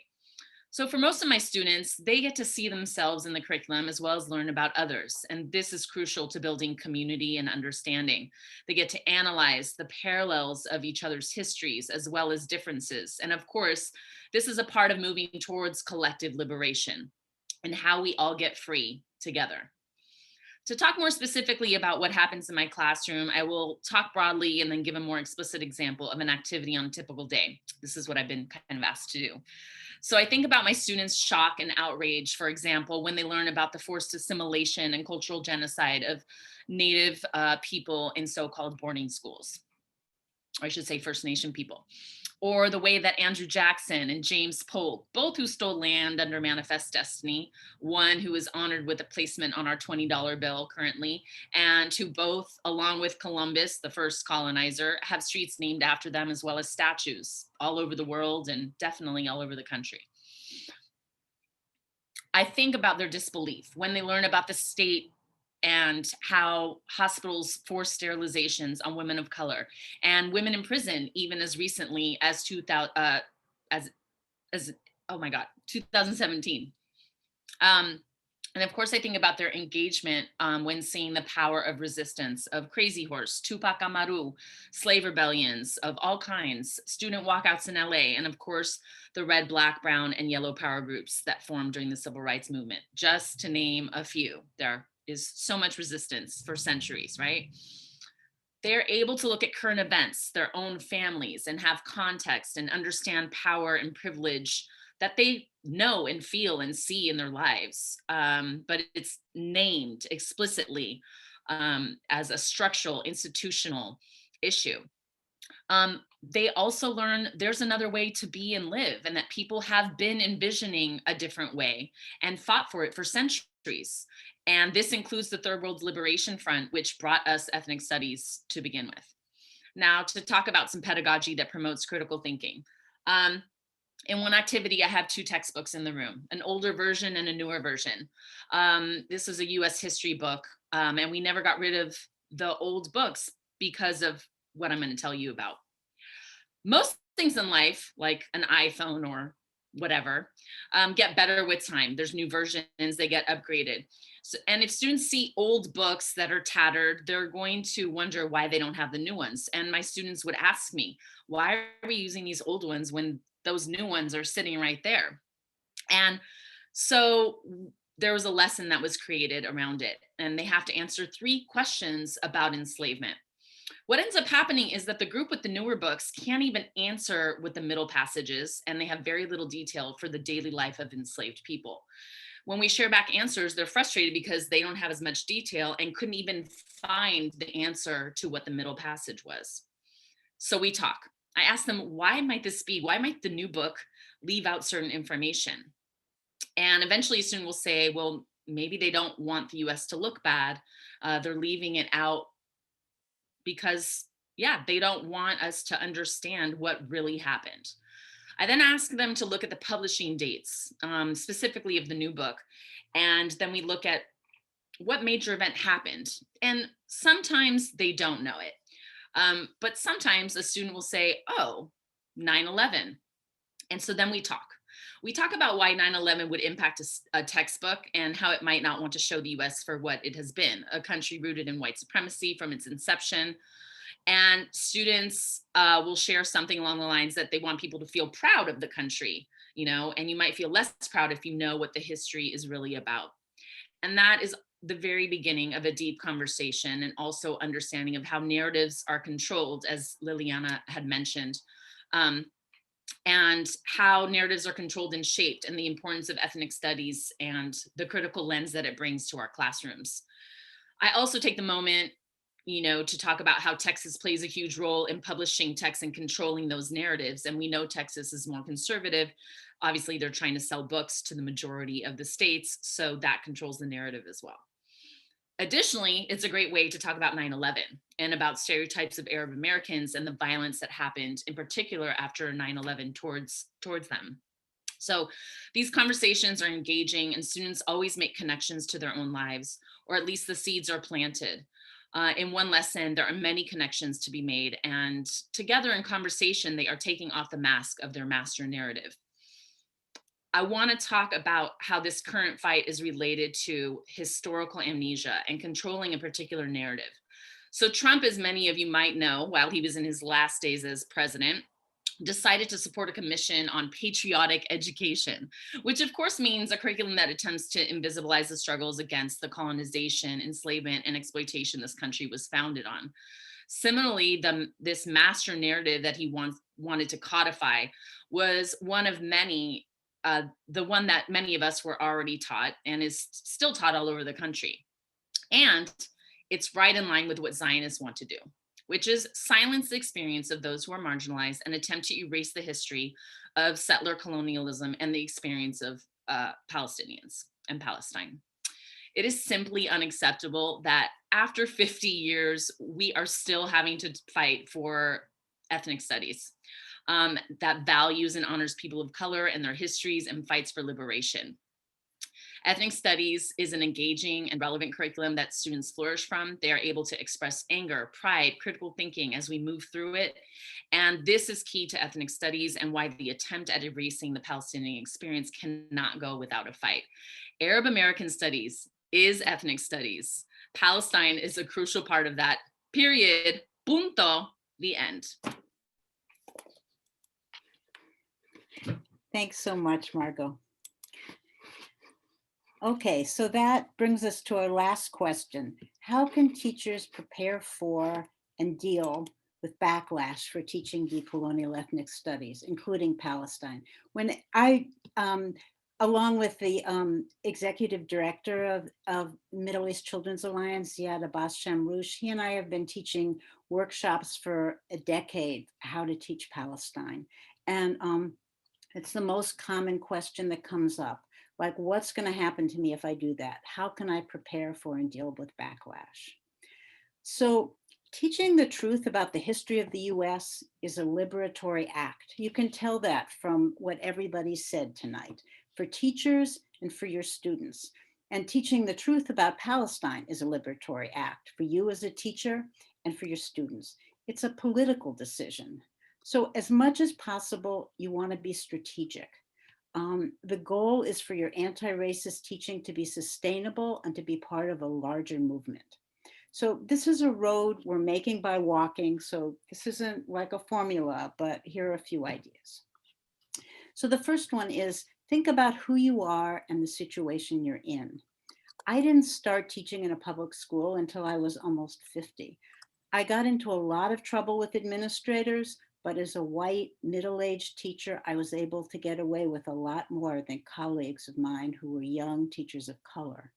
So for most of my students, they get to see themselves in the curriculum as well as learn about others. And this is crucial to building community and understanding. They get to analyze the parallels of each other's histories as well as differences. And of course, this is a part of moving towards collective liberation and how we all get free together. To talk more specifically about what happens in my classroom, I will talk broadly and then give a more explicit example of an activity on a typical day. This is what I've been kind of asked to do. So I think about my students' shock and outrage, for example, when they learn about the forced assimilation and cultural genocide of Native people in so-called boarding schools, or I should say First Nation people. Or the way that Andrew Jackson and James Polk, both who stole land under Manifest Destiny, one who is honored with a placement on our $20 bill currently, and who both, along with Columbus, the first colonizer, have streets named after them as well as statues all over the world and definitely all over the country. I think about their disbelief when they learn about the state and how hospitals force sterilizations on women of color and women in prison, even as recently as 2017. And of course, I think about their engagement when seeing the power of resistance, of Crazy Horse, Tupac Amaru, slave rebellions of all kinds, student walkouts in LA, and of course, the red, black, brown, and yellow power groups that formed during the civil rights movement, just to name a few. There is so much resistance for centuries, right? They're able to look at current events, their own families, and have context and understand power and privilege that they know and feel and see in their lives. But it's named explicitly as a structural, institutional issue. They also learn there's another way to be and live, and that people have been envisioning a different way and fought for it for centuries. And this includes the Third World Liberation Front, which brought us ethnic studies to begin with. Now, to talk about some pedagogy that promotes critical thinking. In one activity, I have 2 textbooks in the room, an older version and a newer version. This is a US history book, and we never got rid of the old books because of what I'm going to tell you about. Most things in life, like an iPhone or whatever, get better with time. There's new versions, they get upgraded. So, and if students see old books that are tattered, they're going to wonder why they don't have the new ones. And my students would ask me, why are we using these old ones when those new ones are sitting right there? And so there was a lesson that was created around it, and they have to answer 3 questions about enslavement. What ends up happening is that the group with the newer books can't even answer with the middle passages, and they have very little detail for the daily life of enslaved people. When we share back answers, they're frustrated because they don't have as much detail and couldn't even find the answer to what the middle passage was. So we talk. I ask them, why might this be? Why might the new book leave out certain information? And eventually a student will say, well, maybe they don't want the US to look bad. They're leaving it out because, yeah, they don't want us to understand what really happened. I then ask them to look at the publishing dates, specifically of the new book. And then we look at what major event happened. And sometimes they don't know it. But sometimes a student will say, oh, 9/11. And so then we talk. We talk about why 9/11 would impact a textbook and how it might not want to show the US for what it has been, a country rooted in white supremacy from its inception. And students will share something along the lines that they want people to feel proud of the country, and you might feel less proud if you know what the history is really about. And that is the very beginning of a deep conversation, and also understanding of how narratives are controlled, as Liliana had mentioned. And how narratives are controlled and shaped, and the importance of ethnic studies and the critical lens that it brings to our classrooms. I also take the moment, to talk about how Texas plays a huge role in publishing texts and controlling those narratives. And we know Texas is more conservative. Obviously, they're trying to sell books to the majority of the states, so that controls the narrative as well. Additionally, it's a great way to talk about 9/11 and about stereotypes of Arab Americans and the violence that happened, in particular after 9/11 towards them. So these conversations are engaging, and students always make connections to their own lives, or at least the seeds are planted. In one lesson, there are many connections to be made, and together in conversation, they are taking off the mask of their master narrative. I want to talk about how this current fight is related to historical amnesia and controlling a particular narrative. So Trump, as many of you might know, while he was in his last days as president, decided to support a commission on patriotic education, which of course means a curriculum that attempts to invisibilize the struggles against the colonization, enslavement, and exploitation this country was founded on. Similarly, this master narrative that he wanted to codify was one of many, the one that many of us were already taught and is still taught all over the country. And it's right in line with what Zionists want to do, which is silence the experience of those who are marginalized and attempt to erase the history of settler colonialism and the experience of Palestinians and Palestine. It is simply unacceptable that after 50 years, we are still having to fight for ethnic studies that values and honors people of color and their histories and fights for liberation. Ethnic studies is an engaging and relevant curriculum that students flourish from. They are able to express anger, pride, critical thinking as we move through it. And this is key to ethnic studies and why the attempt at erasing the Palestinian experience cannot go without a fight. Arab American studies is ethnic studies. Palestine is a crucial part of that, period, punto, the end. Thanks so much, Margot. Okay, so that brings us to our last question. How can teachers prepare for and deal with backlash for teaching decolonial ethnic studies, including Palestine? When I, along with the executive director of Middle East Children's Alliance, Ziad Abbas Shamroush, he and I have been teaching workshops for a decade, how to teach Palestine. And it's the most common question that comes up. Like, what's going to happen to me if I do that? How can I prepare for and deal with backlash? So teaching the truth about the history of the US is a liberatory act. You can tell that from what everybody said tonight, for teachers and for your students. And teaching the truth about Palestine is a liberatory act for you as a teacher and for your students. It's a political decision. So as much as possible, you want to be strategic. The goal is for your anti-racist teaching to be sustainable and to be part of a larger movement. So this is a road we're making by walking. So this isn't like a formula, but here are a few ideas. So the first one is think about who you are and the situation you're in. I didn't start teaching in a public school until I was almost 50. I got into a lot of trouble with administrators, but as a white middle-aged teacher, I was able to get away with a lot more than colleagues of mine who were young teachers of color.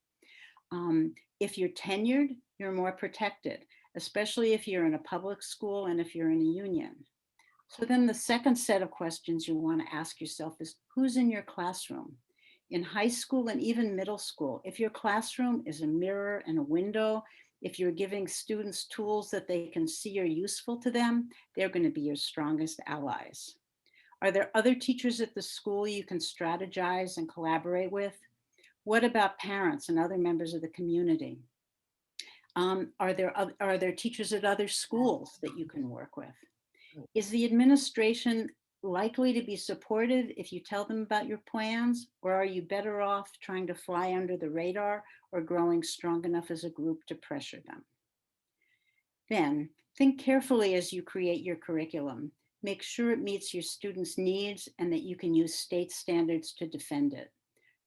If you're tenured, you're more protected, especially if you're in a public school and if you're in a union. So then the second set of questions you want to ask yourself is, who's in your classroom? In high school and even middle school, if your classroom is a mirror and a window, if you're giving students tools that they can see are useful to them, they're going to be your strongest allies. Are there other teachers at the school you can strategize and collaborate with? What about parents and other members of the community? Are there teachers at other schools that you can work with? Is the administration likely to be supportive if you tell them about your plans, or are you better off trying to fly under the radar or growing strong enough as a group to pressure them? Then think carefully as you create your curriculum. Make sure it meets your students' needs and that you can use state standards to defend it.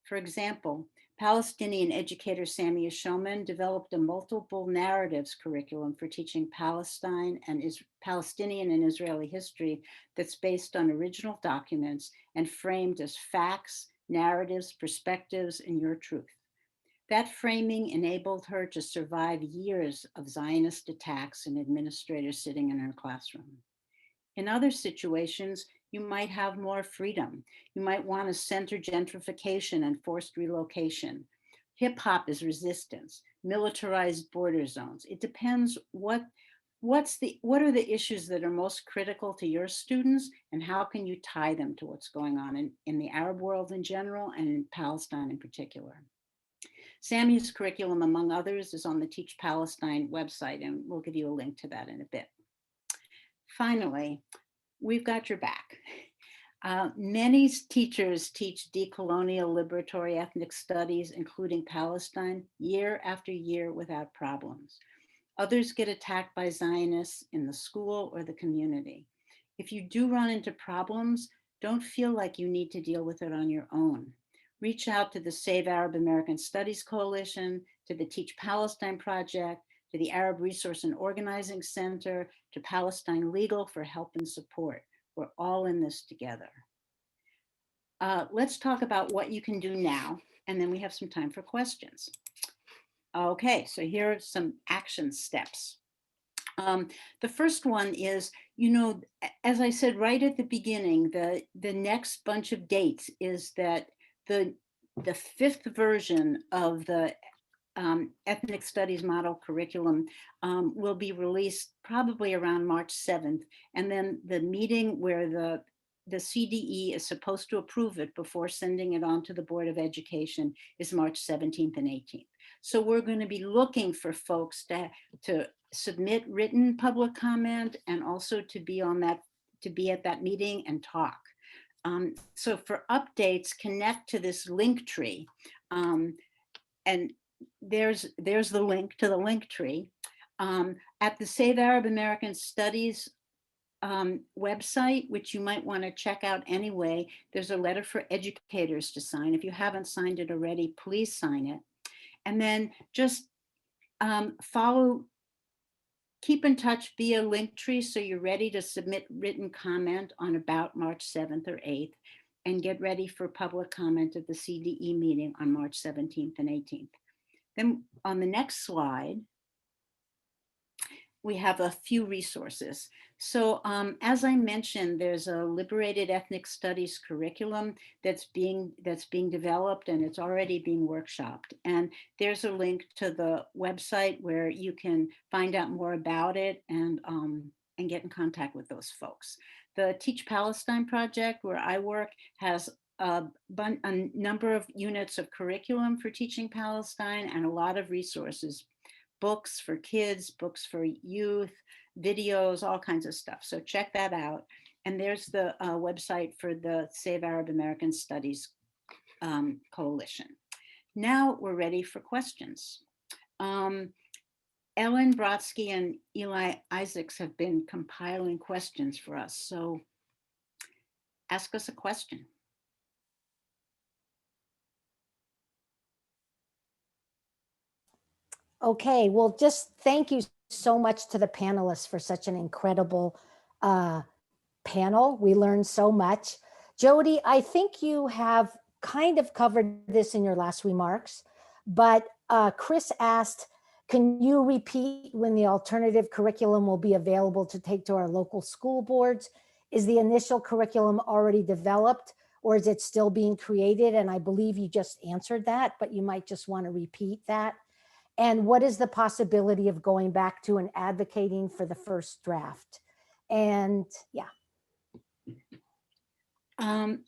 For example, Palestinian educator Samia Shoman developed a multiple narratives curriculum for teaching Palestinian and Israeli history that's based on original documents and framed as facts, narratives, perspectives, and your truth. That framing enabled her to survive years of Zionist attacks and administrators sitting in her classroom. In other situations, you might have more freedom. You might want to center gentrification and forced relocation. Hip hop is resistance, militarized border zones. It depends what are the issues that are most critical to your students and how can you tie them to what's going on in the Arab world in general and in Palestine in particular. Sammy's curriculum, among others, is on the Teach Palestine website, and we'll give you a link to that in a bit. Finally, we've got your back. Many teachers teach decolonial liberatory ethnic studies, including Palestine, year after year without problems. Others get attacked by Zionists in the school or the community. If you do run into problems, don't feel like you need to deal with it on your own. Reach out to the Save Arab American Studies Coalition, to the Teach Palestine Project, to the Arab Resource and Organizing Center, to Palestine Legal for help and support. We're all in this together. Let's talk about what you can do now, and then we have some time for questions. Okay, so here are some action steps. The first one is, as I said right at the beginning, the next bunch of dates is that the fifth version of the ethnic studies model curriculum will be released probably around March 7th. And then the meeting where the CDE is supposed to approve it before sending it on to the Board of Education is March 17th and 18th. So we're going to be looking for folks to submit written public comment and also to be at that meeting and talk. So for updates, connect to this link tree. And there's the link to the link tree. At the Save Arab American Studies website, which you might want to check out anyway, there's a letter for educators to sign. If you haven't signed it already, please sign it. And then just keep in touch via Linktree so you're ready to submit written comment on about March 7th or 8th, and get ready for public comment at the CDE meeting on March 17th and 18th. Then on the next slide, we have a few resources. So as I mentioned, there's a Liberated Ethnic Studies curriculum that's being developed, and it's already being workshopped. And there's a link to the website where you can find out more about it and get in contact with those folks. The Teach Palestine Project, where I work, has a number of units of curriculum for teaching Palestine and a lot of resources. Books for kids, books for youth, videos, all kinds of stuff. So check that out. And there's the website for the Save Arab American Studies Coalition. Now we're ready for questions. Ellen Brodsky and Eli Isaacs have been compiling questions for us. So ask us a question. Okay, well, just thank you so much to the panelists for such an incredible panel. We learned so much. Jody, I think you have kind of covered this in your last remarks, but Chris asked, can you repeat when the alternative curriculum will be available to take to our local school boards? Is the initial curriculum already developed, or is it still being created? And I believe you just answered that, but you might just want to repeat that. And what is the possibility of going back to and advocating for the first draft? And yeah.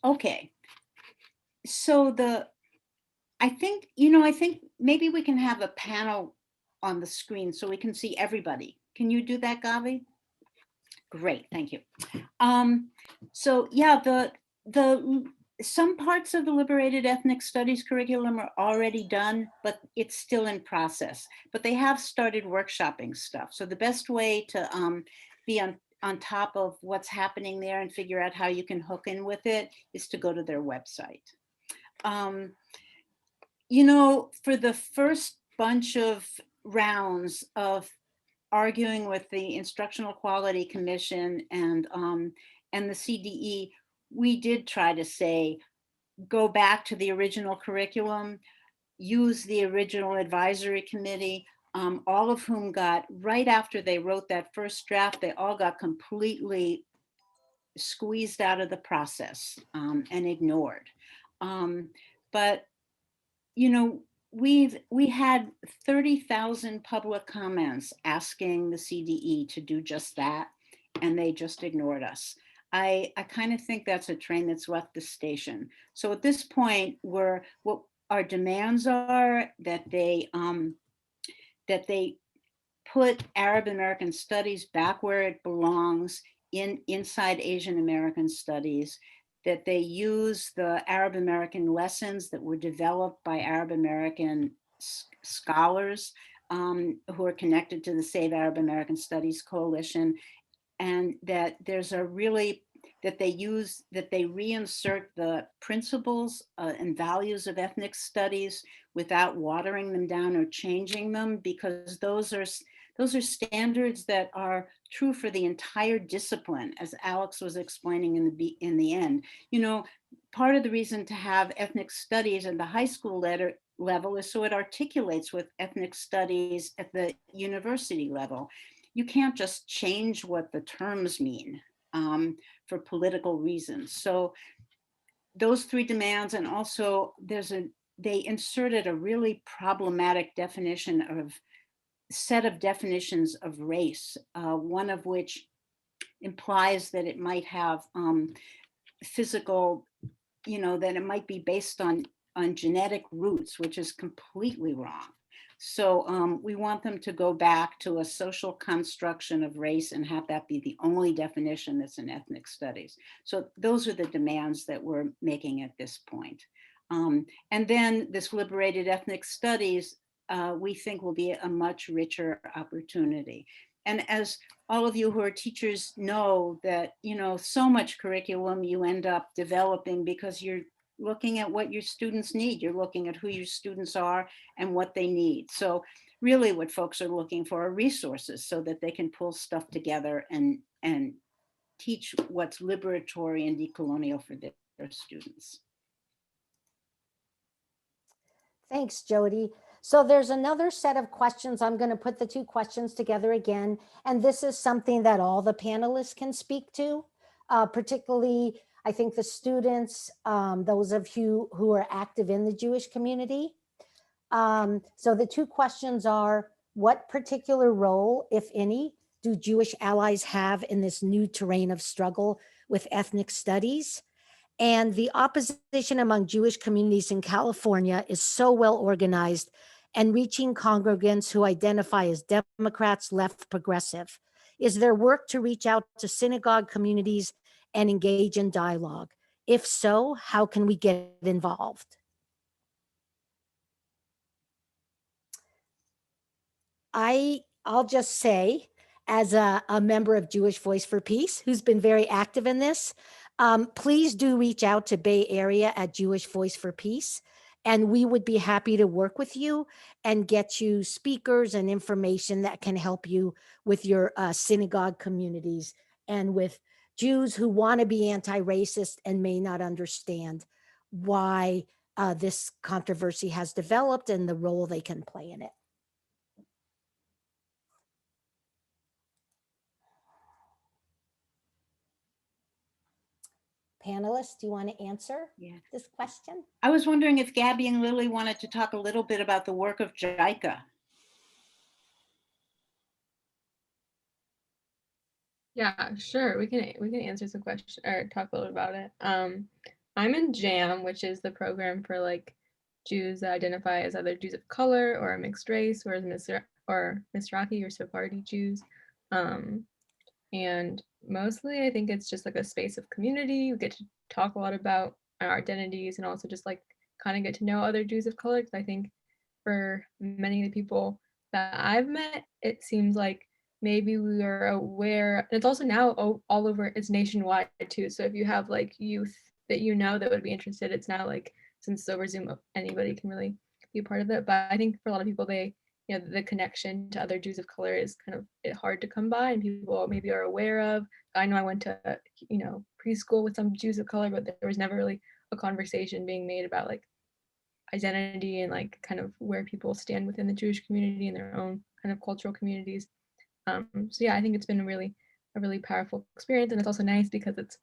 Okay. So I think maybe we can have a panel on the screen so we can see everybody. Can you do that, Gavi? Great, thank you. So yeah, some parts of the Liberated Ethnic Studies curriculum are already done, but it's still in process. But they have started workshopping stuff. So the best way to be on top of what's happening there and figure out how you can hook in with it is to go to their website. You know, for the first bunch of rounds of arguing with the Instructional Quality Commission and the CDE, we did try to say, go back to the original curriculum, use the original advisory committee, all of whom got, right after they wrote that first draft, they all got completely squeezed out of the process and ignored. But, you know, we had 30,000 public comments asking the CDE to do just that, and they just ignored us. I kind of think that's a train that's left the station. So at this point, what our demands are that they put Arab American studies back where it belongs inside Asian American studies, that they use the Arab American lessons that were developed by Arab American scholars who are connected to the Save Arab American Studies Coalition, and that there's that they reinsert the principles and values of ethnic studies without watering them down or changing them, because those are standards that are true for the entire discipline, as Alex was explaining in the end. You know, part of the reason to have ethnic studies at the high school level is so it articulates with ethnic studies at the university level. You can't just change what the terms mean for political reasons. So those three demands, and also they inserted a really problematic set of definitions of race, one of which implies that it might have physical, you know, that it might be based on genetic roots, which is completely wrong. So we want them to go back to a social construction of race and have that be the only definition that's in ethnic studies. So those are the demands that we're making at this point. And then this liberated ethnic studies, we think will be a much richer opportunity. And as all of you who are teachers know, that, you know, so much curriculum you end up developing because you're looking at what your students need. You're looking at who your students are and what they need. So really what folks are looking for are resources so that they can pull stuff together and teach what's liberatory and decolonial for their students. Thanks, Jody. So there's another set of questions. I'm going to put the two questions together again. And this is something that all the panelists can speak to, particularly, I think, the students, those of you who are active in the Jewish community. So the two questions are, what particular role, if any, do Jewish allies have in this new terrain of struggle with ethnic studies? And the opposition among Jewish communities in California is so well organized and reaching congregants who identify as Democrats, left, progressive. Is there work to reach out to synagogue communities and engage in dialogue? If so, how can we get involved? I'll just say, as a member of Jewish Voice for Peace, who's been very active in this, please do reach out to Bay Area at Jewish Voice for Peace And we would be happy to work with you and get you speakers and information that can help you with your synagogue communities and with Jews who want to be anti-racist and may not understand why this controversy has developed and the role they can play in it. Panelists, do you want to answer this question? I was wondering if Gabby and Lily wanted to talk a little bit about the work of JICA. Yeah, sure. We can answer some questions or talk a little about it. I'm in JAM, which is the program for like Jews that identify as either Jews of color or a mixed race, whereas Mizrahi or Sephardi Jews. And mostly I think it's just like a space of community. We get to talk a lot about our identities and also just like kind of get to know other Jews of color. Because I think for many of the people that I've met, it seems like maybe we are aware, and it's also now all over, it's nationwide too. So if you have like youth that you know that would be interested, it's now like, since it's over Zoom, anybody can really be a part of it. But I think for a lot of people, the connection to other Jews of color is kind of hard to come by, and people maybe are aware of. I know I went to, preschool with some Jews of color, but there was never really a conversation being made about like identity and like kind of where people stand within the Jewish community and their own kind of cultural communities. So yeah, I think it's been a really powerful experience, and it's also nice because it's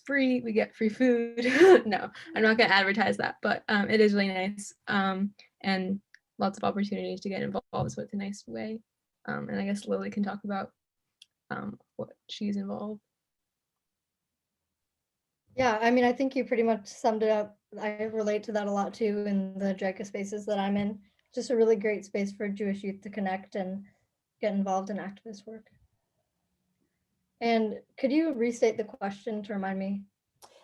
free. We get free food. No, I'm not going to advertise that, but it is really nice, and lots of opportunities to get involved. So it's a nice way. And I guess Lily can talk about what she's involved. Yeah, I mean, I think you pretty much summed it up. I relate to that a lot too in the JICA spaces that I'm in. Just a really great space for Jewish youth to connect and get involved in activist work. And could you restate the question to remind me?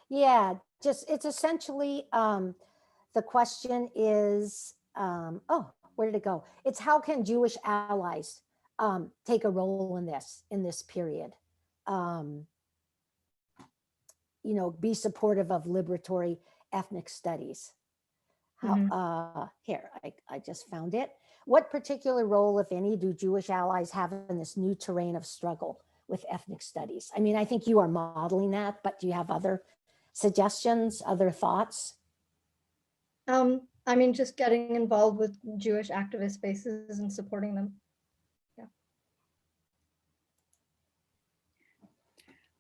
Yeah, just it's essentially the question is, where did it go? It's how can Jewish allies take a role in this period? Be supportive of liberatory ethnic studies. How, here, I just found it. What particular role, if any, do Jewish allies have in this new terrain of struggle with ethnic studies? I mean, I think you are modeling that, but do you have other suggestions, other thoughts? I mean, just getting involved with Jewish activist spaces and supporting them. Yeah.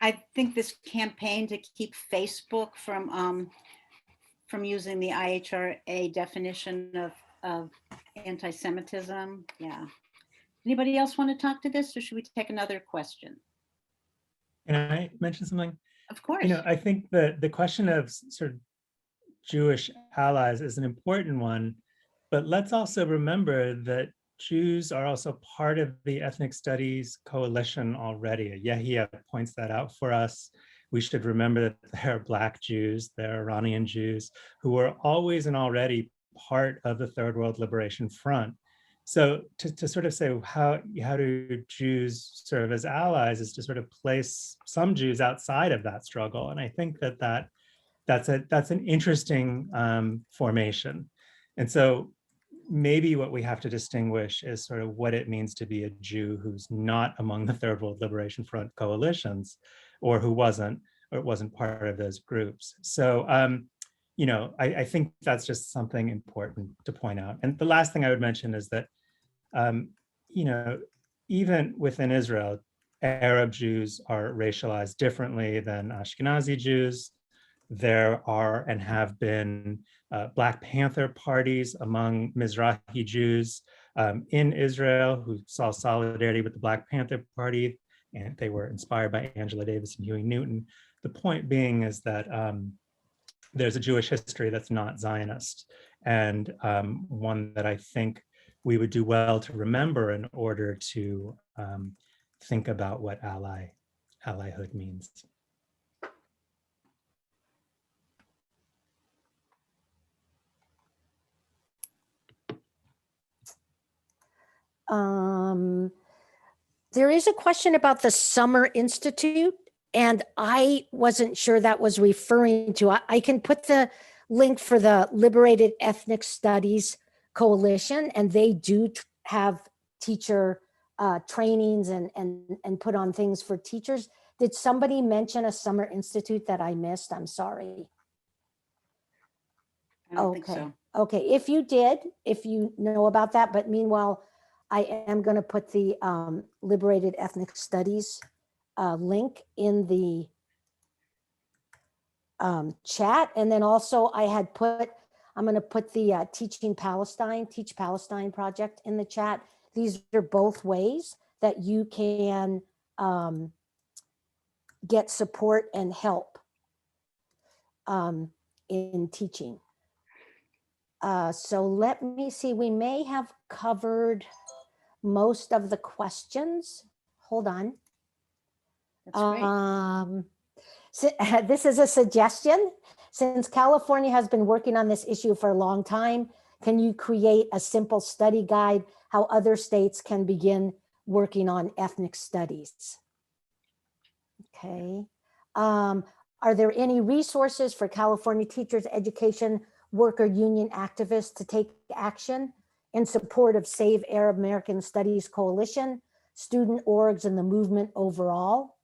I think this campaign to keep Facebook from using the IHRA definition of anti-Semitism. Yeah. Anybody else want to talk to this, or should we take another question? Can I mention something? Of course. I think that the question of sort of Jewish allies is an important one, but let's also remember that Jews are also part of the ethnic studies coalition already. Yehia points that out for us. We should remember that there are Black Jews, there are Iranian Jews who are always and already part of the Third World Liberation Front. So to sort of say how do Jews serve as allies is to sort of place some Jews outside of that struggle. And I think that's an interesting formation. And so maybe what we have to distinguish is sort of what it means to be a Jew who's not among the Third World Liberation Front coalitions, or who wasn't part of those groups. So, I think that's just something important to point out. And the last thing I would mention is that, even within Israel, Arab Jews are racialized differently than Ashkenazi Jews. There are and have been Black Panther parties among Mizrahi Jews in Israel who saw solidarity with the Black Panther Party, and they were inspired by Angela Davis and Huey Newton. The point being is that there's a Jewish history that's not Zionist, and one that I think we would do well to remember in order to think about what allyhood means. There is a question about the Summer Institute, and I wasn't sure that was referring to. I can put the link for the Liberated Ethnic Studies Coalition, and they do have teacher trainings and put on things for teachers. Did somebody mention a summer institute that I missed? I'm sorry. I don't think Okay. so. Okay, if you did, if you know about that, but meanwhile, I am going to put the Liberated Ethnic Studies link in the chat. And then also I had put, I'm going to put the Teach Palestine project in the chat. These are both ways that you can get support and help in teaching. So let me see, we may have covered most of the questions. Hold on. That's great. So, this is a suggestion. Since California has been working on this issue for a long time, can you create a simple study guide how other states can begin working on ethnic studies? Okay. Are there any resources for California teachers, education, worker union activists to take action in support of Save Arab American Studies Coalition, student orgs, and the movement overall?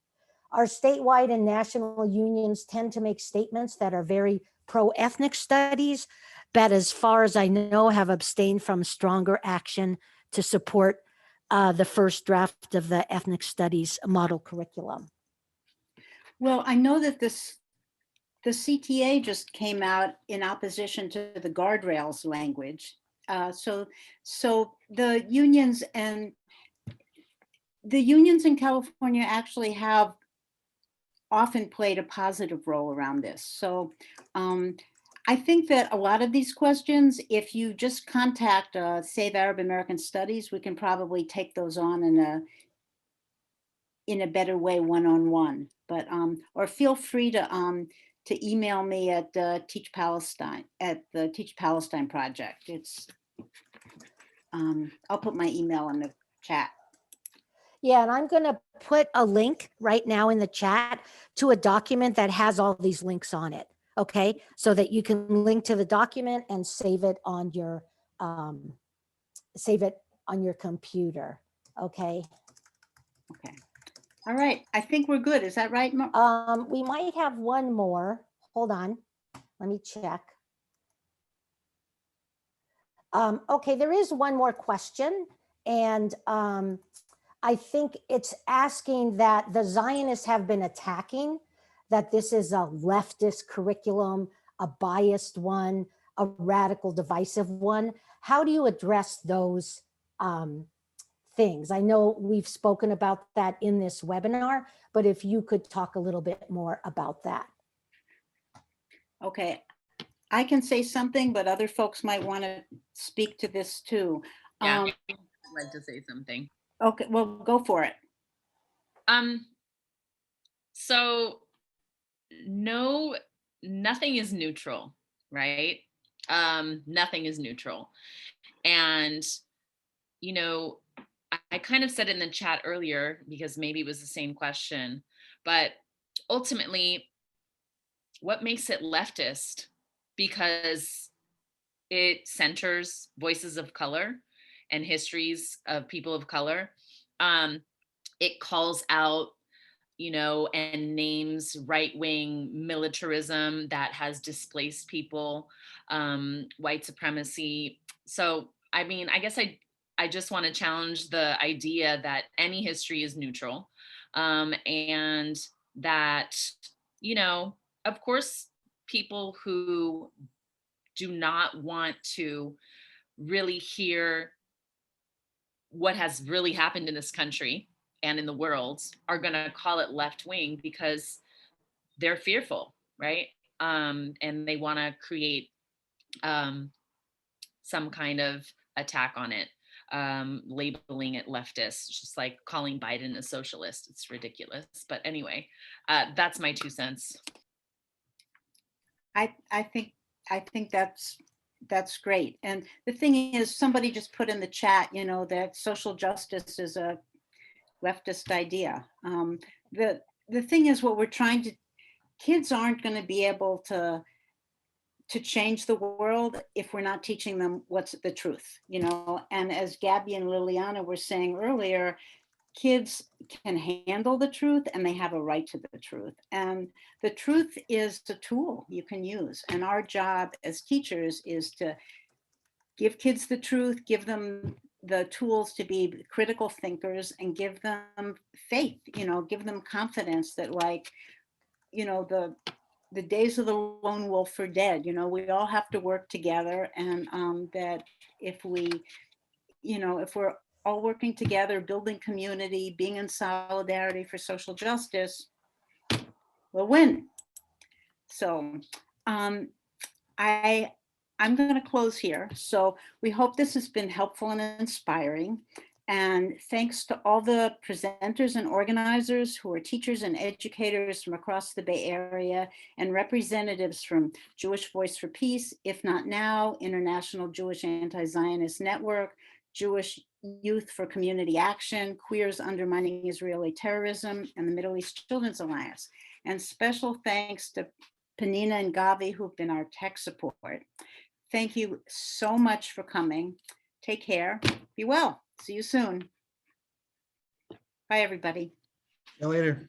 Our statewide and national unions tend to make statements that are very pro-ethnic studies, but as far as I know, have abstained from stronger action to support the first draft of the ethnic studies model curriculum. Well, I know that the CTA just came out in opposition to the guardrails language. So the unions in California actually have often played a positive role around this. So I think that a lot of these questions, if you just contact Save Arab American Studies, we can probably take those on in a better way, one-on-one. But or feel free to email me at Teach Palestine at the Teach Palestine project. It's I'll put my email in the chat. Yeah, and I'm going to put a link right now in the chat to a document that has all these links on it. Okay, so that you can link to the document and save it on your computer. Okay. Okay. All right. I think we're good. Is that right? We might have one more. Hold on. Let me check. Okay, there is one more question, and I think it's asking that the Zionists have been attacking that this is a leftist curriculum, a biased one, a radical divisive one. How do you address those things? I know we've spoken about that in this webinar, but if you could talk a little bit more about that. Okay, I can say something, but other folks might want to speak to this too. Yeah, I'd like to say something. Okay, well, go for it. So no, nothing is neutral, right? Nothing is neutral. And, you know, I kind of said in the chat earlier, because maybe it was the same question, but ultimately, what makes it leftist? Because it centers voices of color and histories of people of color. It calls out, you know, and names right-wing militarism that has displaced people, white supremacy. So, I mean, I guess I just want to challenge the idea that any history is neutral, and that, you know, of course, people who do not want to really hear what has really happened in this country and in the world are going to call it left wing because they're fearful, right? And they want to create some kind of attack on it, labeling it leftist, just like calling Biden a socialist. It's ridiculous. But anyway, that's my 2 cents. I think that's great. And the thing is, somebody just put in the chat, you know, that social justice is a leftist idea. The thing is, what we're trying to, kids aren't going to be able to to change the world if we're not teaching them what's the truth, you know? And as Gabby and Liliana were saying earlier, kids can handle the truth and they have a right to the truth. And the truth is the tool you can use. And our job as teachers is to give kids the truth, give them the tools to be critical thinkers, and give them faith, you know, give them confidence that, like, you know, the days of the lone wolf are dead. You know, we all have to work together, and that if we, you know, if we're all working together, building community, being in solidarity for social justice, we'll win. So I'm going to close here. So we hope this has been helpful and inspiring. And thanks to all the presenters and organizers who are teachers and educators from across the Bay Area, and representatives from Jewish Voice for Peace, If Not Now, International Jewish Anti-Zionist Network, Jewish Youth for Community Action, Queers Undermining Israeli Terrorism, and the Middle East Children's Alliance. And special thanks to Panina and Gavi, who've been our tech support. Thank you so much for coming. Take care. Be well. See you soon. Bye, everybody. See you later.